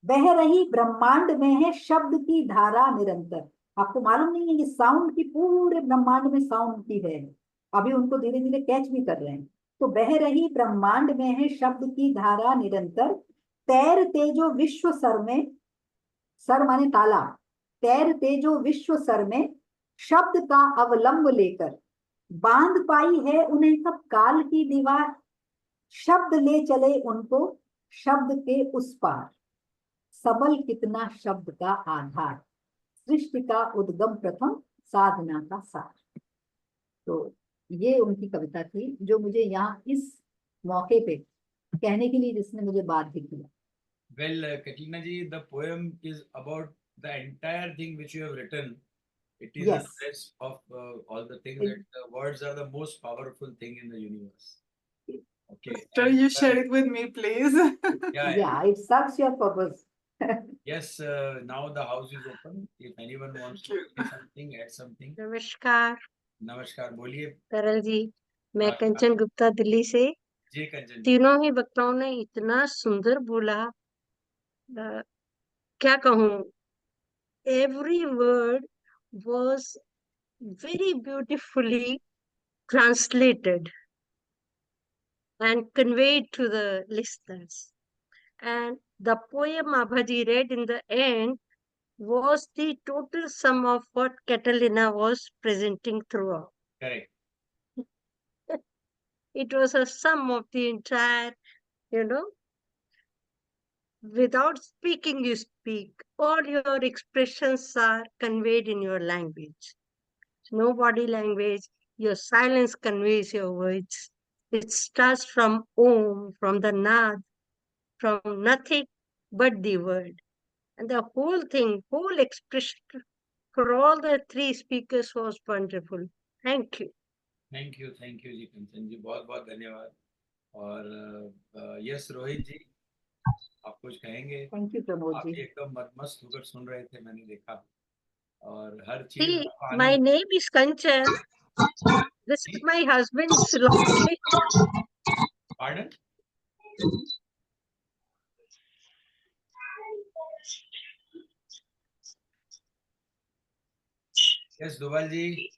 बह रही ब्रह्मांड में है शब्द की धारा निरंतर। आपको मालूम नहीं है, ये साउंड की पूरे ब्रह्मांड में साउंड की है, अभी उनको धीरे धीरे कैच भी कर रहे हैं। तो बह रही ब्रह्मांड में है शब्द की धारा निरंतर, तैरते जो विश्व सर में, सर माने ताला, तैरते जो विश्व सर में, शब्द का अवलंब लेकर, बांध पाई है उन्हें कब काल की दीवार। शब्द ले चले उनको शब्द के उस पार। सबल कितना शब्द का आधार। सृष्टि का उद्गम प्रथम साधना का सार। तो ये उनकी कविता थी जो मुझे यहाँ इस मौके पे कहने के लिए जिसने मुझे बाध्य किया। well, Katrina ji, the poem is about the entire thing which you have written. It is Yes. a list of all the things It- that the words are the most powerful thing in the universe. Okay. So and, you share it with me, please. Yeah, it serves your purpose. Yes, now the house is open. If anyone wants to say something, add something. नमस्कार नमस्कार, बोलिए। तरल जी, मैं नमस्कार। कंचन गुप्ता दिल्ली से। जी कंचन जी। तीनों ही वक्ताओं ने इतना सुंदर बोला, क्या कहूँ, every word was very beautifully translated and conveyed to the listeners. And the poem Abhaji read in the end was the total sum of what Catalina was presenting throughout. Correct. It was a sum of the entire, without speaking, you speak. All your expressions are conveyed in your language. No body language, your silence conveys your words. It starts from Om, from the Nad, from nothing but the word. And the whole thing, whole expression for all the three speakers was wonderful. Thank you. Thank you ji Kanchan ji, बहुत बहुत धन्यवाद। और yes Rohit जी, आप कुछ कहेंगे? Thank you Pramod आप जी। एकदम मस्त होकर सुन रहे थे, मैंने देखा, और हर चीज See, आपको my Anand. name is Kanchan. This is my husband's philosophy. Pardon? Yes, Duval ji.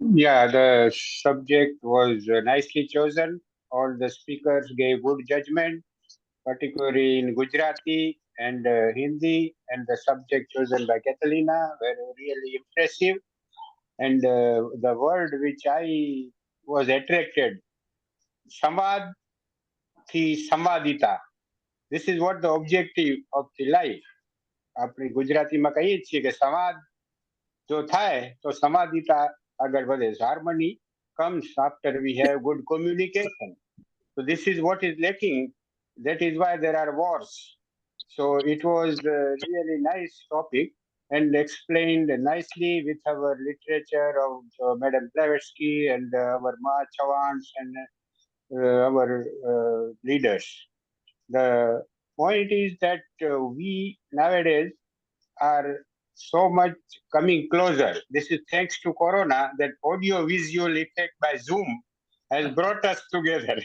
Yeah, the subject was nicely chosen. All the speakers gave good judgment, particularly in Gujarati and Hindi, and the subject chosen by Catalina were really impressive. And the word which I was attracted, Samvad thi Samvadita. This is what the objective of the life. આપણે ગુજરાતીમાં કહીએ છીએ કે સંવાદ જો થાય તો સંવાદિતા આગળ વધે. Harmony comes after we have good communication. So this is what is lacking. That is why there are wars. So it was a really nice topic and explained nicely with our literature of Madam Blavatsky and our Ma Chawans and our leaders. The point is that we nowadays are so much coming closer. This is thanks to Corona, that audio-visual effect by Zoom has brought us together.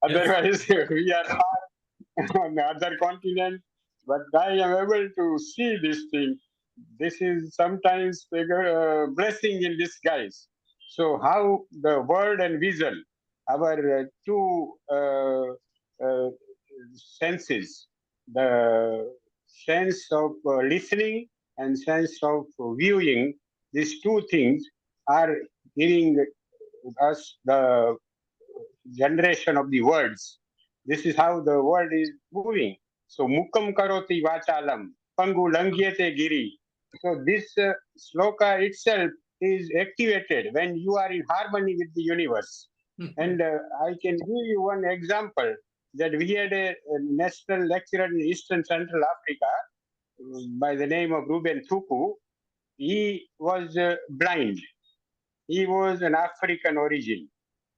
Otherwise, we are far on the other continent, but I am able to see this thing. This is sometimes a blessing in disguise. So how the word and visual, our two senses, the sense of listening and sense of viewing, these two things are giving us the generation of the words. This is how the world is moving. So mukam karoti vachalam, pangu langyete giri. So this sloka itself is activated when you are in harmony with the universe. And I can give you one example, that we had a national lecturer in Eastern Central Africa by the name of Ruben Thuku. He was blind. He was an African origin,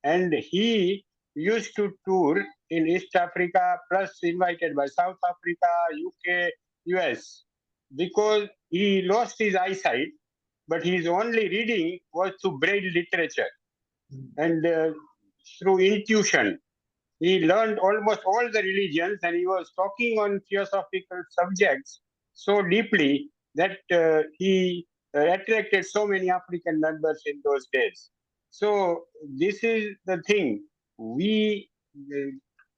and he used to tour in East Africa, plus invited by South Africa, UK, US, because he lost his eyesight, but his only reading was through Braille literature. And through intuition, he learned almost all the religions, and he was talking on theosophical subjects so deeply that he attracted so many African members in those days. So this is the thing. We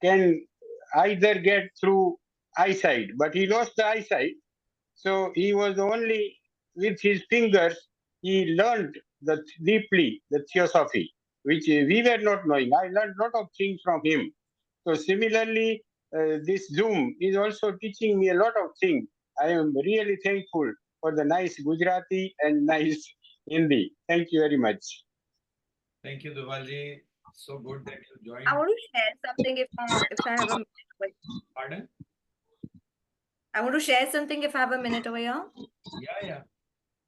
can either get through eyesight, but he lost the eyesight. So he was only with his fingers, he learned deeply the theosophy, which we were not knowing. I learned a lot of things from him. So similarly, this Zoom is also teaching me a lot of things. I am really thankful for the nice Gujarati and nice Hindi. Thank you very much. Thank you, Duvalji. So good that you joined. I want to share something if I have a minute. Pardon? I want to share something if I have a minute over here. Yeah.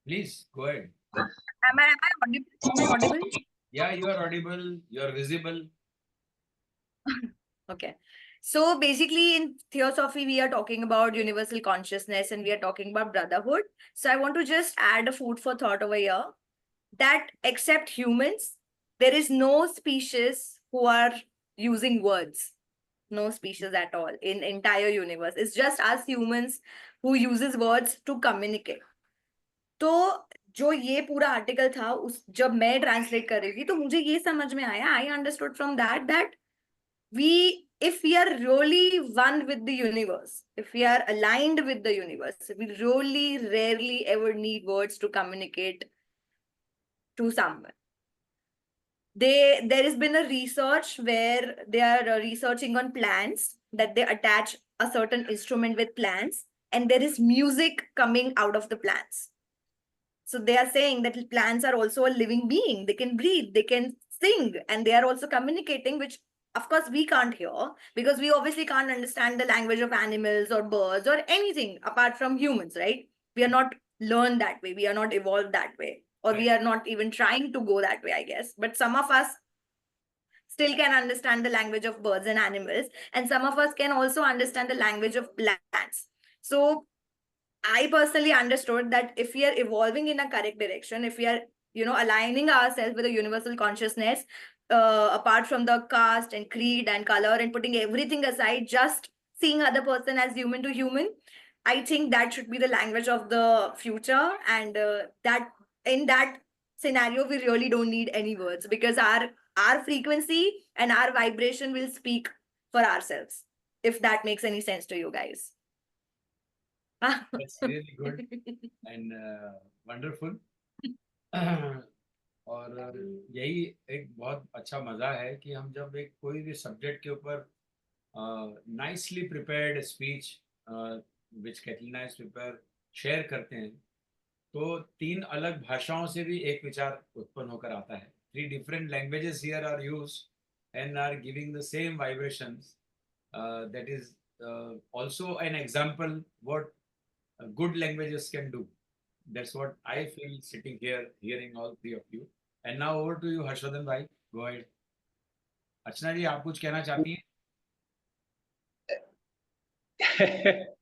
Please go ahead. Am I audible? Am I audible? Yeah, you are audible. You are visible. Okay. So basically in Theosophy, we are talking about universal consciousness and we are talking about brotherhood. So I want to just add a food for thought over here that except humans, there is no species who are using words. No species at all in entire universe. It's just us humans who uses words to communicate. तो जो ये पूरा article था उस जब मैं translate कर रही थी तो मुझे ये समझ में आया, I understood from that if we are really one with the universe, if we are aligned with the universe, we really rarely ever need words to communicate to someone. There has been a research where they are researching on plants, that they attach a certain instrument with plants and there is music coming out of the plants. So they are saying that plants are also a living being. They can breathe, they can sing, and they are also communicating, which of course we can't hear because we obviously can't understand the language of animals or birds or anything apart from humans, right? We are not learned that way. We are not evolved that way. Or we are not even trying to go that way, I guess. But some of us still can understand the language of birds and animals. And some of us can also understand the language of plants. So I personally understood that if we are evolving in a correct direction, if we are, aligning ourselves with a universal consciousness, apart from the caste and creed and color and putting everything aside, just seeing other person as human to human, I think that should be the language of the future. And that in that scenario, we really don't need any words because our frequency and our vibration will speak for ourselves, if that makes any sense to you guys. That's really good and wonderful. और यही एक बहुत अच्छा मजा है कि हम जब एक कोई भी सब्जेक्ट के ऊपर nicely prepared speech which Catalina has prepared share करते हैं तो 3 अलग भाषाओं से भी एक विचार उत्पन्न होकर आता है. 3 different languages here are used and are giving the same vibrations. That is also an example what good languages can do. That's what I feel sitting here hearing all 3 of you. And now over to you, Harshvardhan bhai. Go ahead. अर्चना जी, आप कुछ कहना चाहती हैं?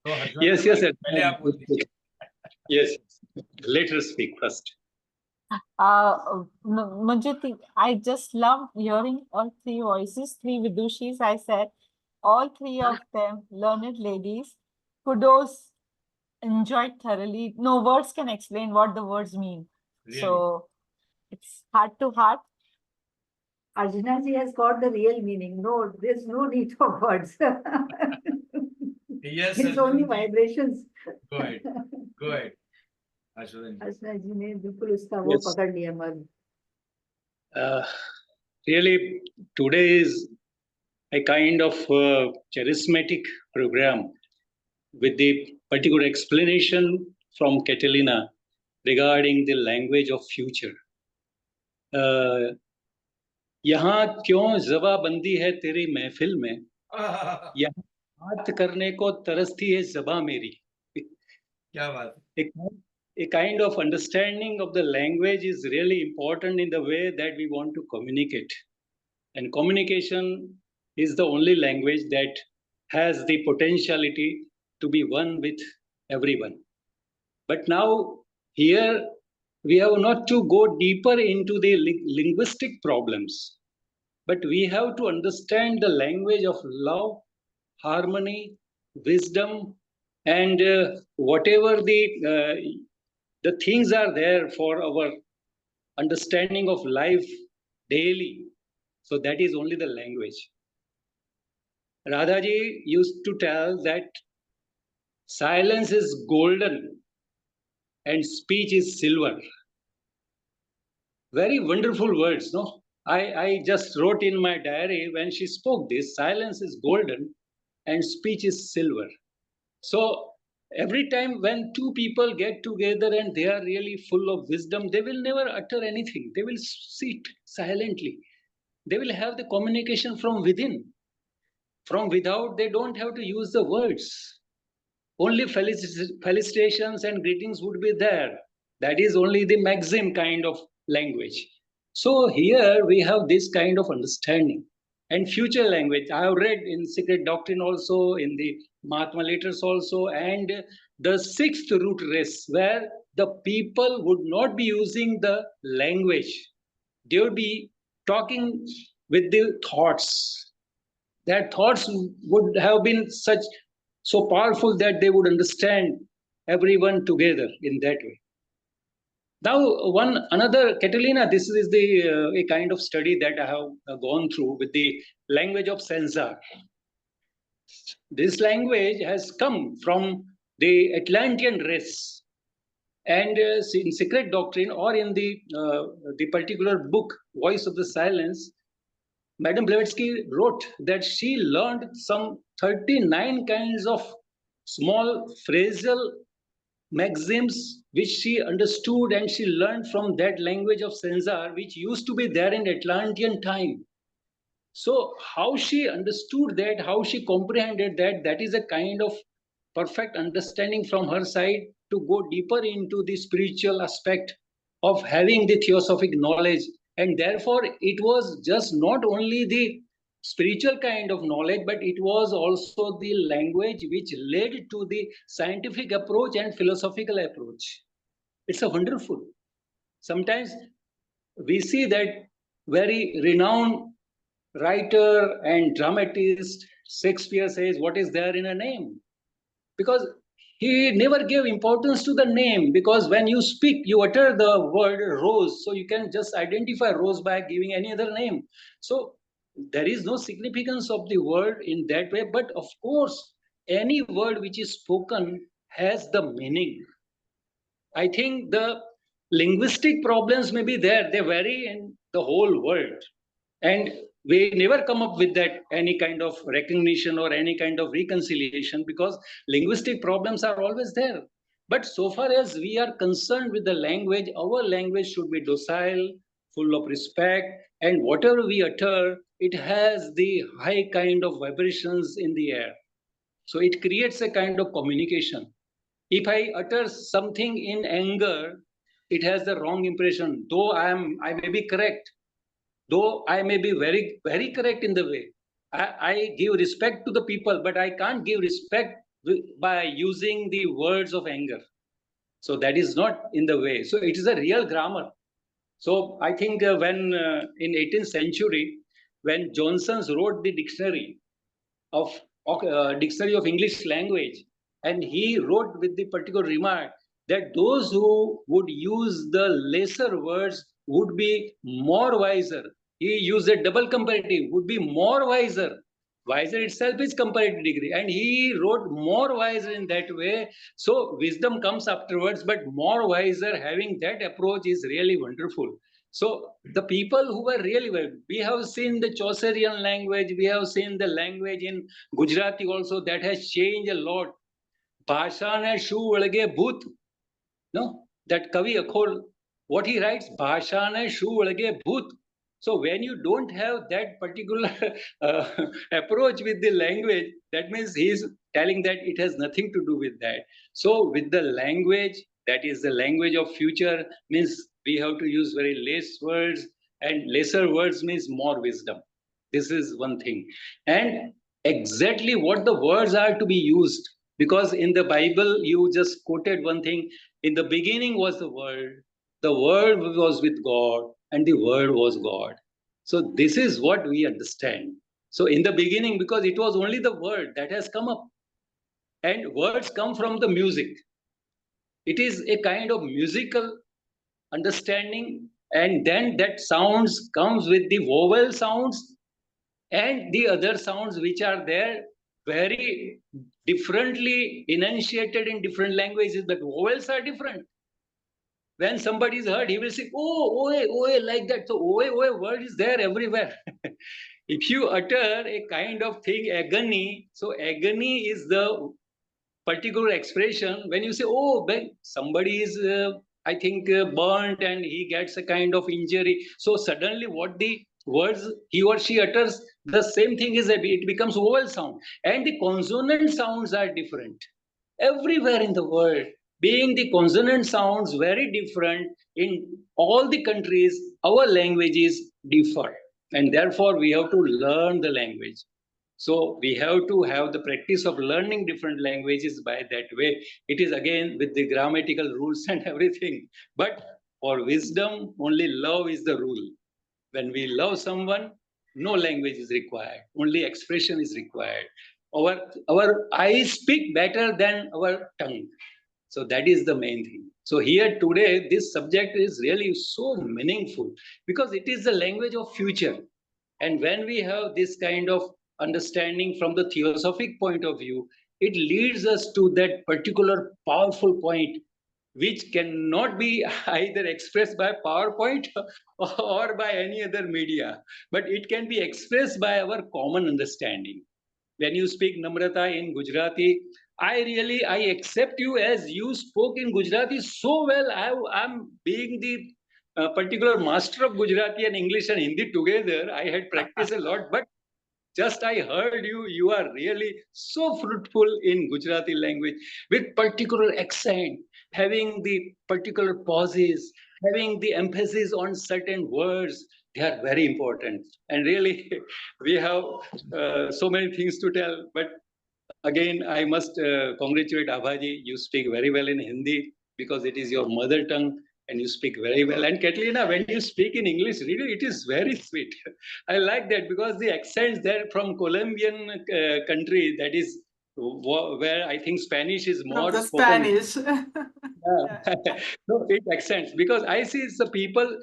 तो Harshvardhan Yes, yes, भाई, पहले आप बोल दीजिए. yes. Let her speak first. Manjit, I just love hearing all 3 voices, 3 Vidushis. I said all 3 of them learned ladies. Kudos, enjoyed thoroughly. No words can explain what the words mean. Really? So it's heart to heart. Arjuna ji has got the real meaning. No, there's no need for words. Yes, It's only Harshvardhan ji. vibrations. Go ahead. Go ahead. Harshvardhan ji. अर्चना जी ने बिल्कुल उसका वो Yes. पकड़ लिया मर्म. Really, today is a kind of charismatic program with the particular explanation from Catalina regarding the language of future. यहाँ क्यों जबाबंदी है तेरी महफिल में, यहाँ बात करने को तरसती है जबा मेरी. क्या बात है. A kind of understanding of the language is really important in the way that we want to communicate. And communication is the only language that has the potentiality to be one with everyone. But now here we have not to go deeper into the linguistic problems, but we have to understand the language of love, harmony, wisdom, and whatever the things are there for our understanding of life daily. So that is only the language. Radhaji used to tell that silence is golden and speech is silver. Very wonderful words, no? I just wrote in my diary when she spoke this, silence is golden and speech is silver. So every time when 2 people get together and they are really full of wisdom, they will never utter anything. They will sit silently. They will have the communication from within. From without, they don't have to use the words. Only felicitations and greetings would be there. That is only the maxim kind of language. So here we have this kind of understanding. And future language, I have read in Secret Doctrine also, in the Mahatma Letters also, and the 6th root race, where the people would not be using the language. They would be talking with the thoughts. Their thoughts would have been so powerful that they would understand everyone together in that way. Now, another, Catalina, this is a kind of study that I have gone through with the language of Censar. This language has come from the Atlantean race. And in Secret Doctrine or in the particular book, Voice of the Silence, Madame Blavatsky wrote that she learned some 39 kinds of small phrasal maxims which she understood and she learned from that language of Censar, which used to be there in Atlantean time. So how she understood that, how she comprehended that, that is a kind of perfect understanding from her side to go deeper into the spiritual aspect of having the theosophic knowledge. And therefore, it was just not only the spiritual kind of knowledge, but it was also the language which led to the scientific approach and philosophical approach. It's a wonderful. Sometimes we see that very renowned writer and dramatist Shakespeare says, what is there in a name? Because he never gave importance to the name, because when you speak, you utter the word rose, so you can just identify rose by giving any other name. So there is no significance of the word in that way, but of course, any word which is spoken has the meaning. I think the linguistic problems may be there, they vary in the whole world. And we never come up with that any kind of recognition or any kind of reconciliation, because linguistic problems are always there. But so far as we are concerned with the language, our language should be docile, full of respect, and whatever we utter, it has the high kind of vibrations in the air. So it creates a kind of communication. If I utter something in anger, it has the wrong impression. Though I may be correct, though I may be very, very correct in the way. I give respect to the people, but I can't give respect by using the words of anger. So that is not in the way. So it is a real grammar. So I think when in 18th century, when Johnson wrote the dictionary of English language, and he wrote with the particular remark that those who would use the lesser words would be more wiser. He used a double comparative, would be more wiser. Wiser itself is comparative degree, and he wrote more wiser in that way. So wisdom comes afterwards, but more wiser, having that approach is really wonderful. So the people who were really well, we have seen the Chaucerian language, we have seen the language in Gujarati also that has changed a lot. Bhasha ne shu valge bhut. No, that Kavi Akhol, what he writes, Bhasha ne shu valge bhut. So when you don't have that particular approach with the language, that means he's telling that it has nothing to do with that. So with the language, that is the language of future, means we have to use very less words, and lesser words means more wisdom. This is one thing. And exactly what the words are to be used, because in the Bible, you just quoted one thing, in the beginning was the Word was with God, and the Word was God. So this is what we understand. So in the beginning, because it was only the Word that has come up, and words come from the music. It is a kind of musical understanding, and then that sounds comes with the vowel sounds and the other sounds which are there very differently enunciated in different languages, but vowels are different. When somebody is heard, he will say, oh, oe, like that. So oe word is there everywhere. If you utter a kind of thing, agony, so agony is the particular expression. When you say, oh, somebody is, I think, burnt and he gets a kind of injury. So suddenly what the words he or she utters, the same thing is that it becomes vowel sound. And the consonant sounds are different. Everywhere in the world, being the consonant sounds very different in all the countries, our languages differ. And therefore, we have to learn the language. So we have to have the practice of learning different languages by that way. It is again with the grammatical rules and everything. But for wisdom, only love is the rule. When we love someone, no language is required. Only expression is required. Our eyes speak better than our tongue. So that is the main thing. So here today, this subject is really so meaningful because it is the language of future. And when we have this kind of understanding from the theosophic point of view, it leads us to that particular powerful point, which cannot be either expressed by PowerPoint or by any other media, but it can be expressed by our common understanding. When you speak Namrata in Gujarati, I accept you as you spoke in Gujarati so well. I'm being the particular master of Gujarati and English and Hindi together. I had practiced a lot, but just I heard you are really so fruitful in Gujarati language with particular accent, having the particular pauses, having the emphasis on certain words. They are very important. And really, we have so many things to tell. But again, I must congratulate Abhaji. You speak very well in Hindi because it is your mother tongue and you speak very well. And Catalina, when you speak in English, really, it is very sweet. I like that because the accents there from Colombian country, that is where I think Spanish is more From the spoken. Spanish. No, it accents because I see the people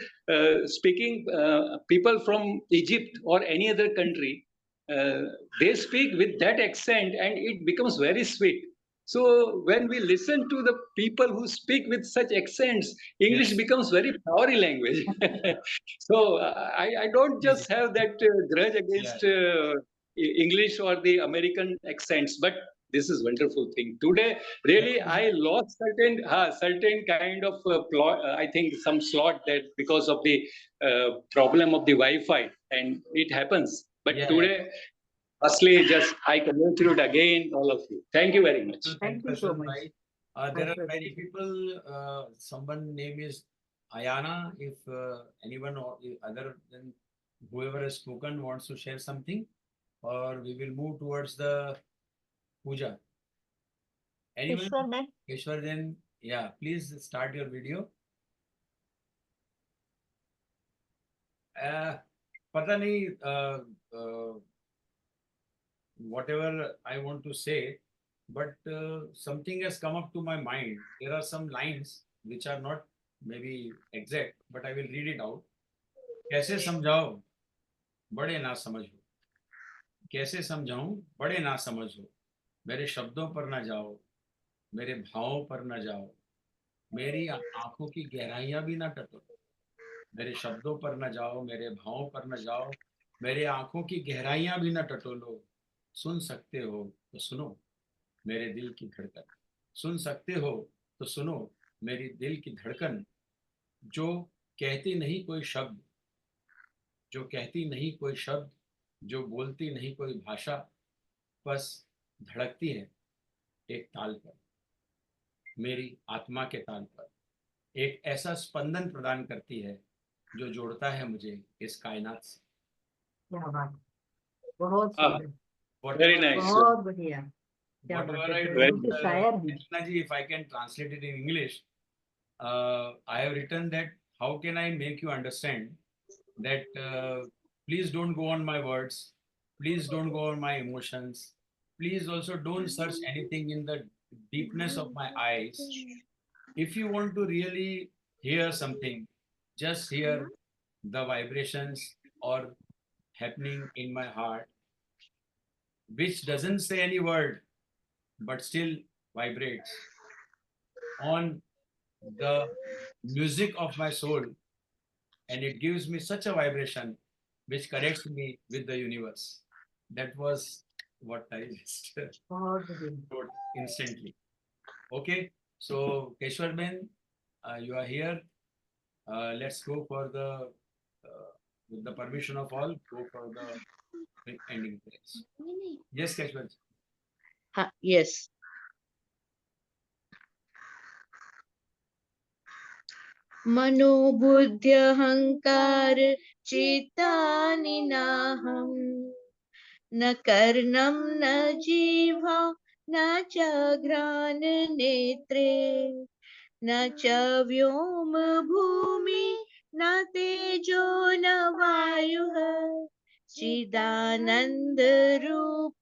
speaking, people from Egypt or any other country, they speak with that accent and it becomes very sweet. So when we listen to the people who speak with such accents, English Yes. becomes very flowery language. So I don't just have that grudge against English or the American accents, but this is wonderful thing. Today, really, I lost certain kind of plot. I think some slot that because of the problem of the Wi-Fi, and it happens. But Yeah, today, firstly, just I congratulate again all of you. Thank you very much. Thank you so much. There are Ashwin. many people. Someone name is Ayana. If anyone or other than whoever has spoken wants to share something, or we will move towards the puja. Anyone? Ishwar Ben, Keshwar, then yeah, please start your video. पता नहीं whatever I want to say, but something has come up to my mind. There are some lines which are not maybe exact, but I will read it out. कैसे समझाओ बड़े ना समझ हो, कैसे समझाऊं बड़े ना समझ हो, मेरे शब्दों पर ना जाओ, मेरे भावों पर ना जाओ, मेरी आंखों की गहराइयां भी ना टटो, मेरे शब्दों पर न जाओ, मेरे भावों पर न जाओ, मेरे आंखों की गहराइयां भी न टटोलो, सुन सकते हो तो सुनो मेरे दिल की धड़कन, सुन सकते हो तो सुनो मेरी दिल की धड़कन, जो कहती नहीं कोई शब्द, जो कहती नहीं कोई शब्द, जो बोलती नहीं कोई भाषा, बस धड़कती है एक ताल पर, मेरी आत्मा के ताल पर, एक ऐसा स्पंदन प्रदान करती है जो जोड़ता है मुझे इस कायनात से। क्या बात, बहुत Ah, सुंदर, very nice. बहुत बढ़िया, क्या बात Whatever है, I Very दिल wrote, के शायर हैं। Krishna ji, if I can translate it in English, I have written that how can I make you understand that please don't go on my words, please don't go on my emotions, please also don't search anything in the deepness of my eyes. If you want to really hear something, just hear the vibrations or happening in my heart, which doesn't say any word, but still vibrates on the music of my soul, and it gives me such a vibration which connects me with the universe. That was what I just बहुत बढ़िया, wrote instantly. Okay, so Keshwar Ben, you are here. Let's go for the, with the permission of all, go for the ending place. Yes, Keshwar. Yes. मनोबुद्ध्यहङ्कार चित्तानि नाहम्, न कर्णं न जिह्वा न च घ्राणनेत्रे, न च व्योम भूमि न तेजो न वायुः, चिदानन्द रूप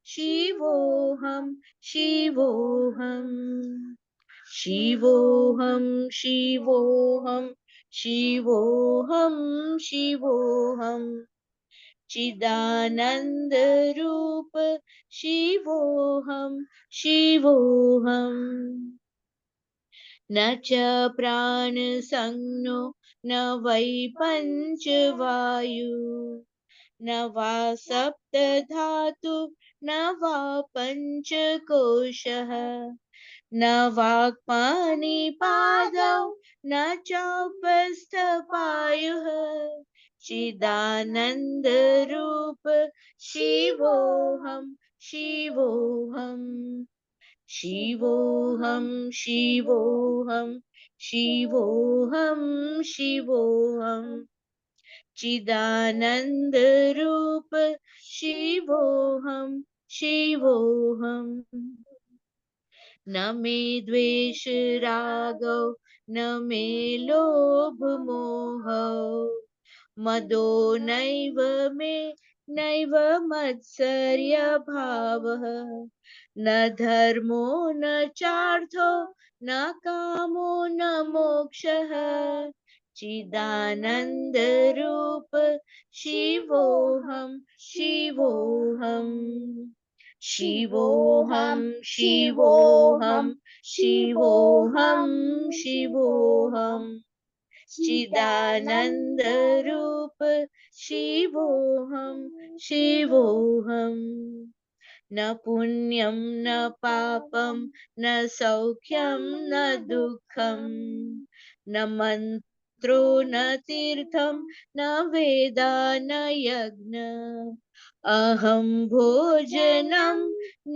शिवोऽहं शिवोऽहम्, शिवोऽहं शिवोऽहं शिवोऽहं शिवोऽहम्, चिदानन्द रूप शिवोऽहं शिवोऽहम्, न च प्राणसंज्ञो न वै पञ्चवायु, न वा सप्तधातु न वा पञ्चकोशः, न वाक्पाणिपादौ न चौपस्थपायुः, चिदानन्दरूप शिवोऽहं शिवोऽहम्, शिवोऽहं शिवोऽहं शिवोऽहं शिवोऽहम्, चिदानन्दरूप शिवोऽहं शिवोऽहम्, न मे द्वेष रागौ न मे लोभ मोहौ, मदो नैव मे नैव मत्सर्य भावः, न धर्मो न चार्थो न कामो न मोक्षः, चिदानन्द रूप शिवोऽहं शिवोऽहम्, शिवोऽहं शिवोऽहं शिवोऽहं शिवोऽहं चिदानन्दरूप शिवोऽहं शिवोऽहं न पुण्यं न पापं न सौख्यं न दुःखं न मन्त्रो न तीर्थं न वेदा न यज्ञ अहं भोजनं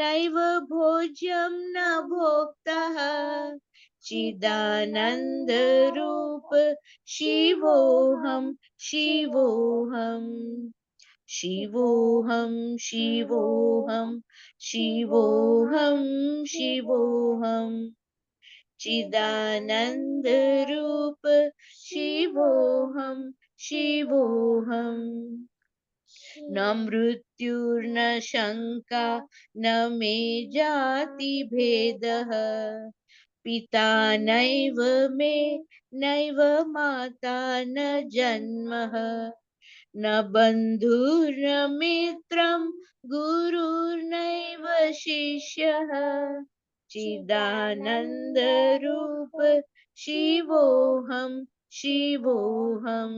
नैव भोज्यं न भोक्तः चिदानन्दरूप शिवोऽहं शिवोऽहं शिवोऽहं शिवोऽहं शिवोऽहं शिवोऽहं चिदानन्दरूप शिवोऽहं शिवोऽहं न मृत्युर्न शङ्का न मे जातिभेदः पिता नैव मे नैव माता न जन्मः न बन्धुर्न मित्रं गुरुर्नैव शिष्यः चिदानन्दरूप शिवोऽहं शिवोऽहं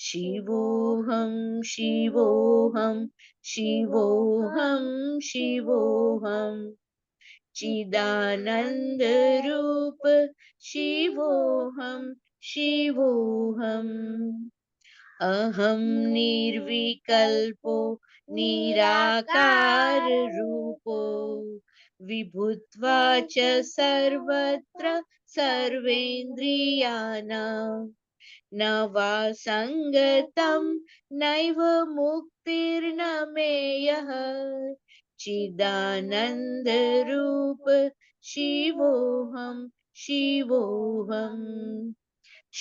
शिवोऽहं शिवोऽहं शिवोऽहं शिवोऽहं चिदानन्दरूप शिवोऽहं शिवोऽहम् अहं निर्विकल्पो निराकाररूपो विभुत्वा च सर्वत्र सर्वेन्द्रियाणां न वा सङ्गतं नैव मुक्तिर्न मेयः चिदानन्दरूप शिवोऽहं शिवोऽहं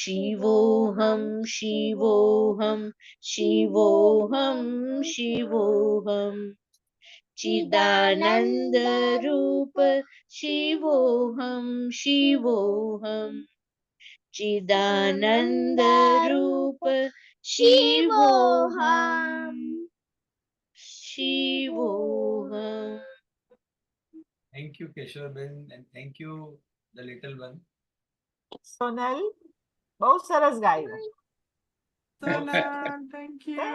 शिवोऽहं शिवोऽहं शिवोऽहं शिवोऽहं चिदानन्दरूप शिवोऽहं शिवोऽहं चिदानन्दरूप शिवोऽहं शिवोऽहं. Thank you, Keshav-ben, and thank you, the little one. Sonal બહુ સરસ ગાયું. Sonal, thank you.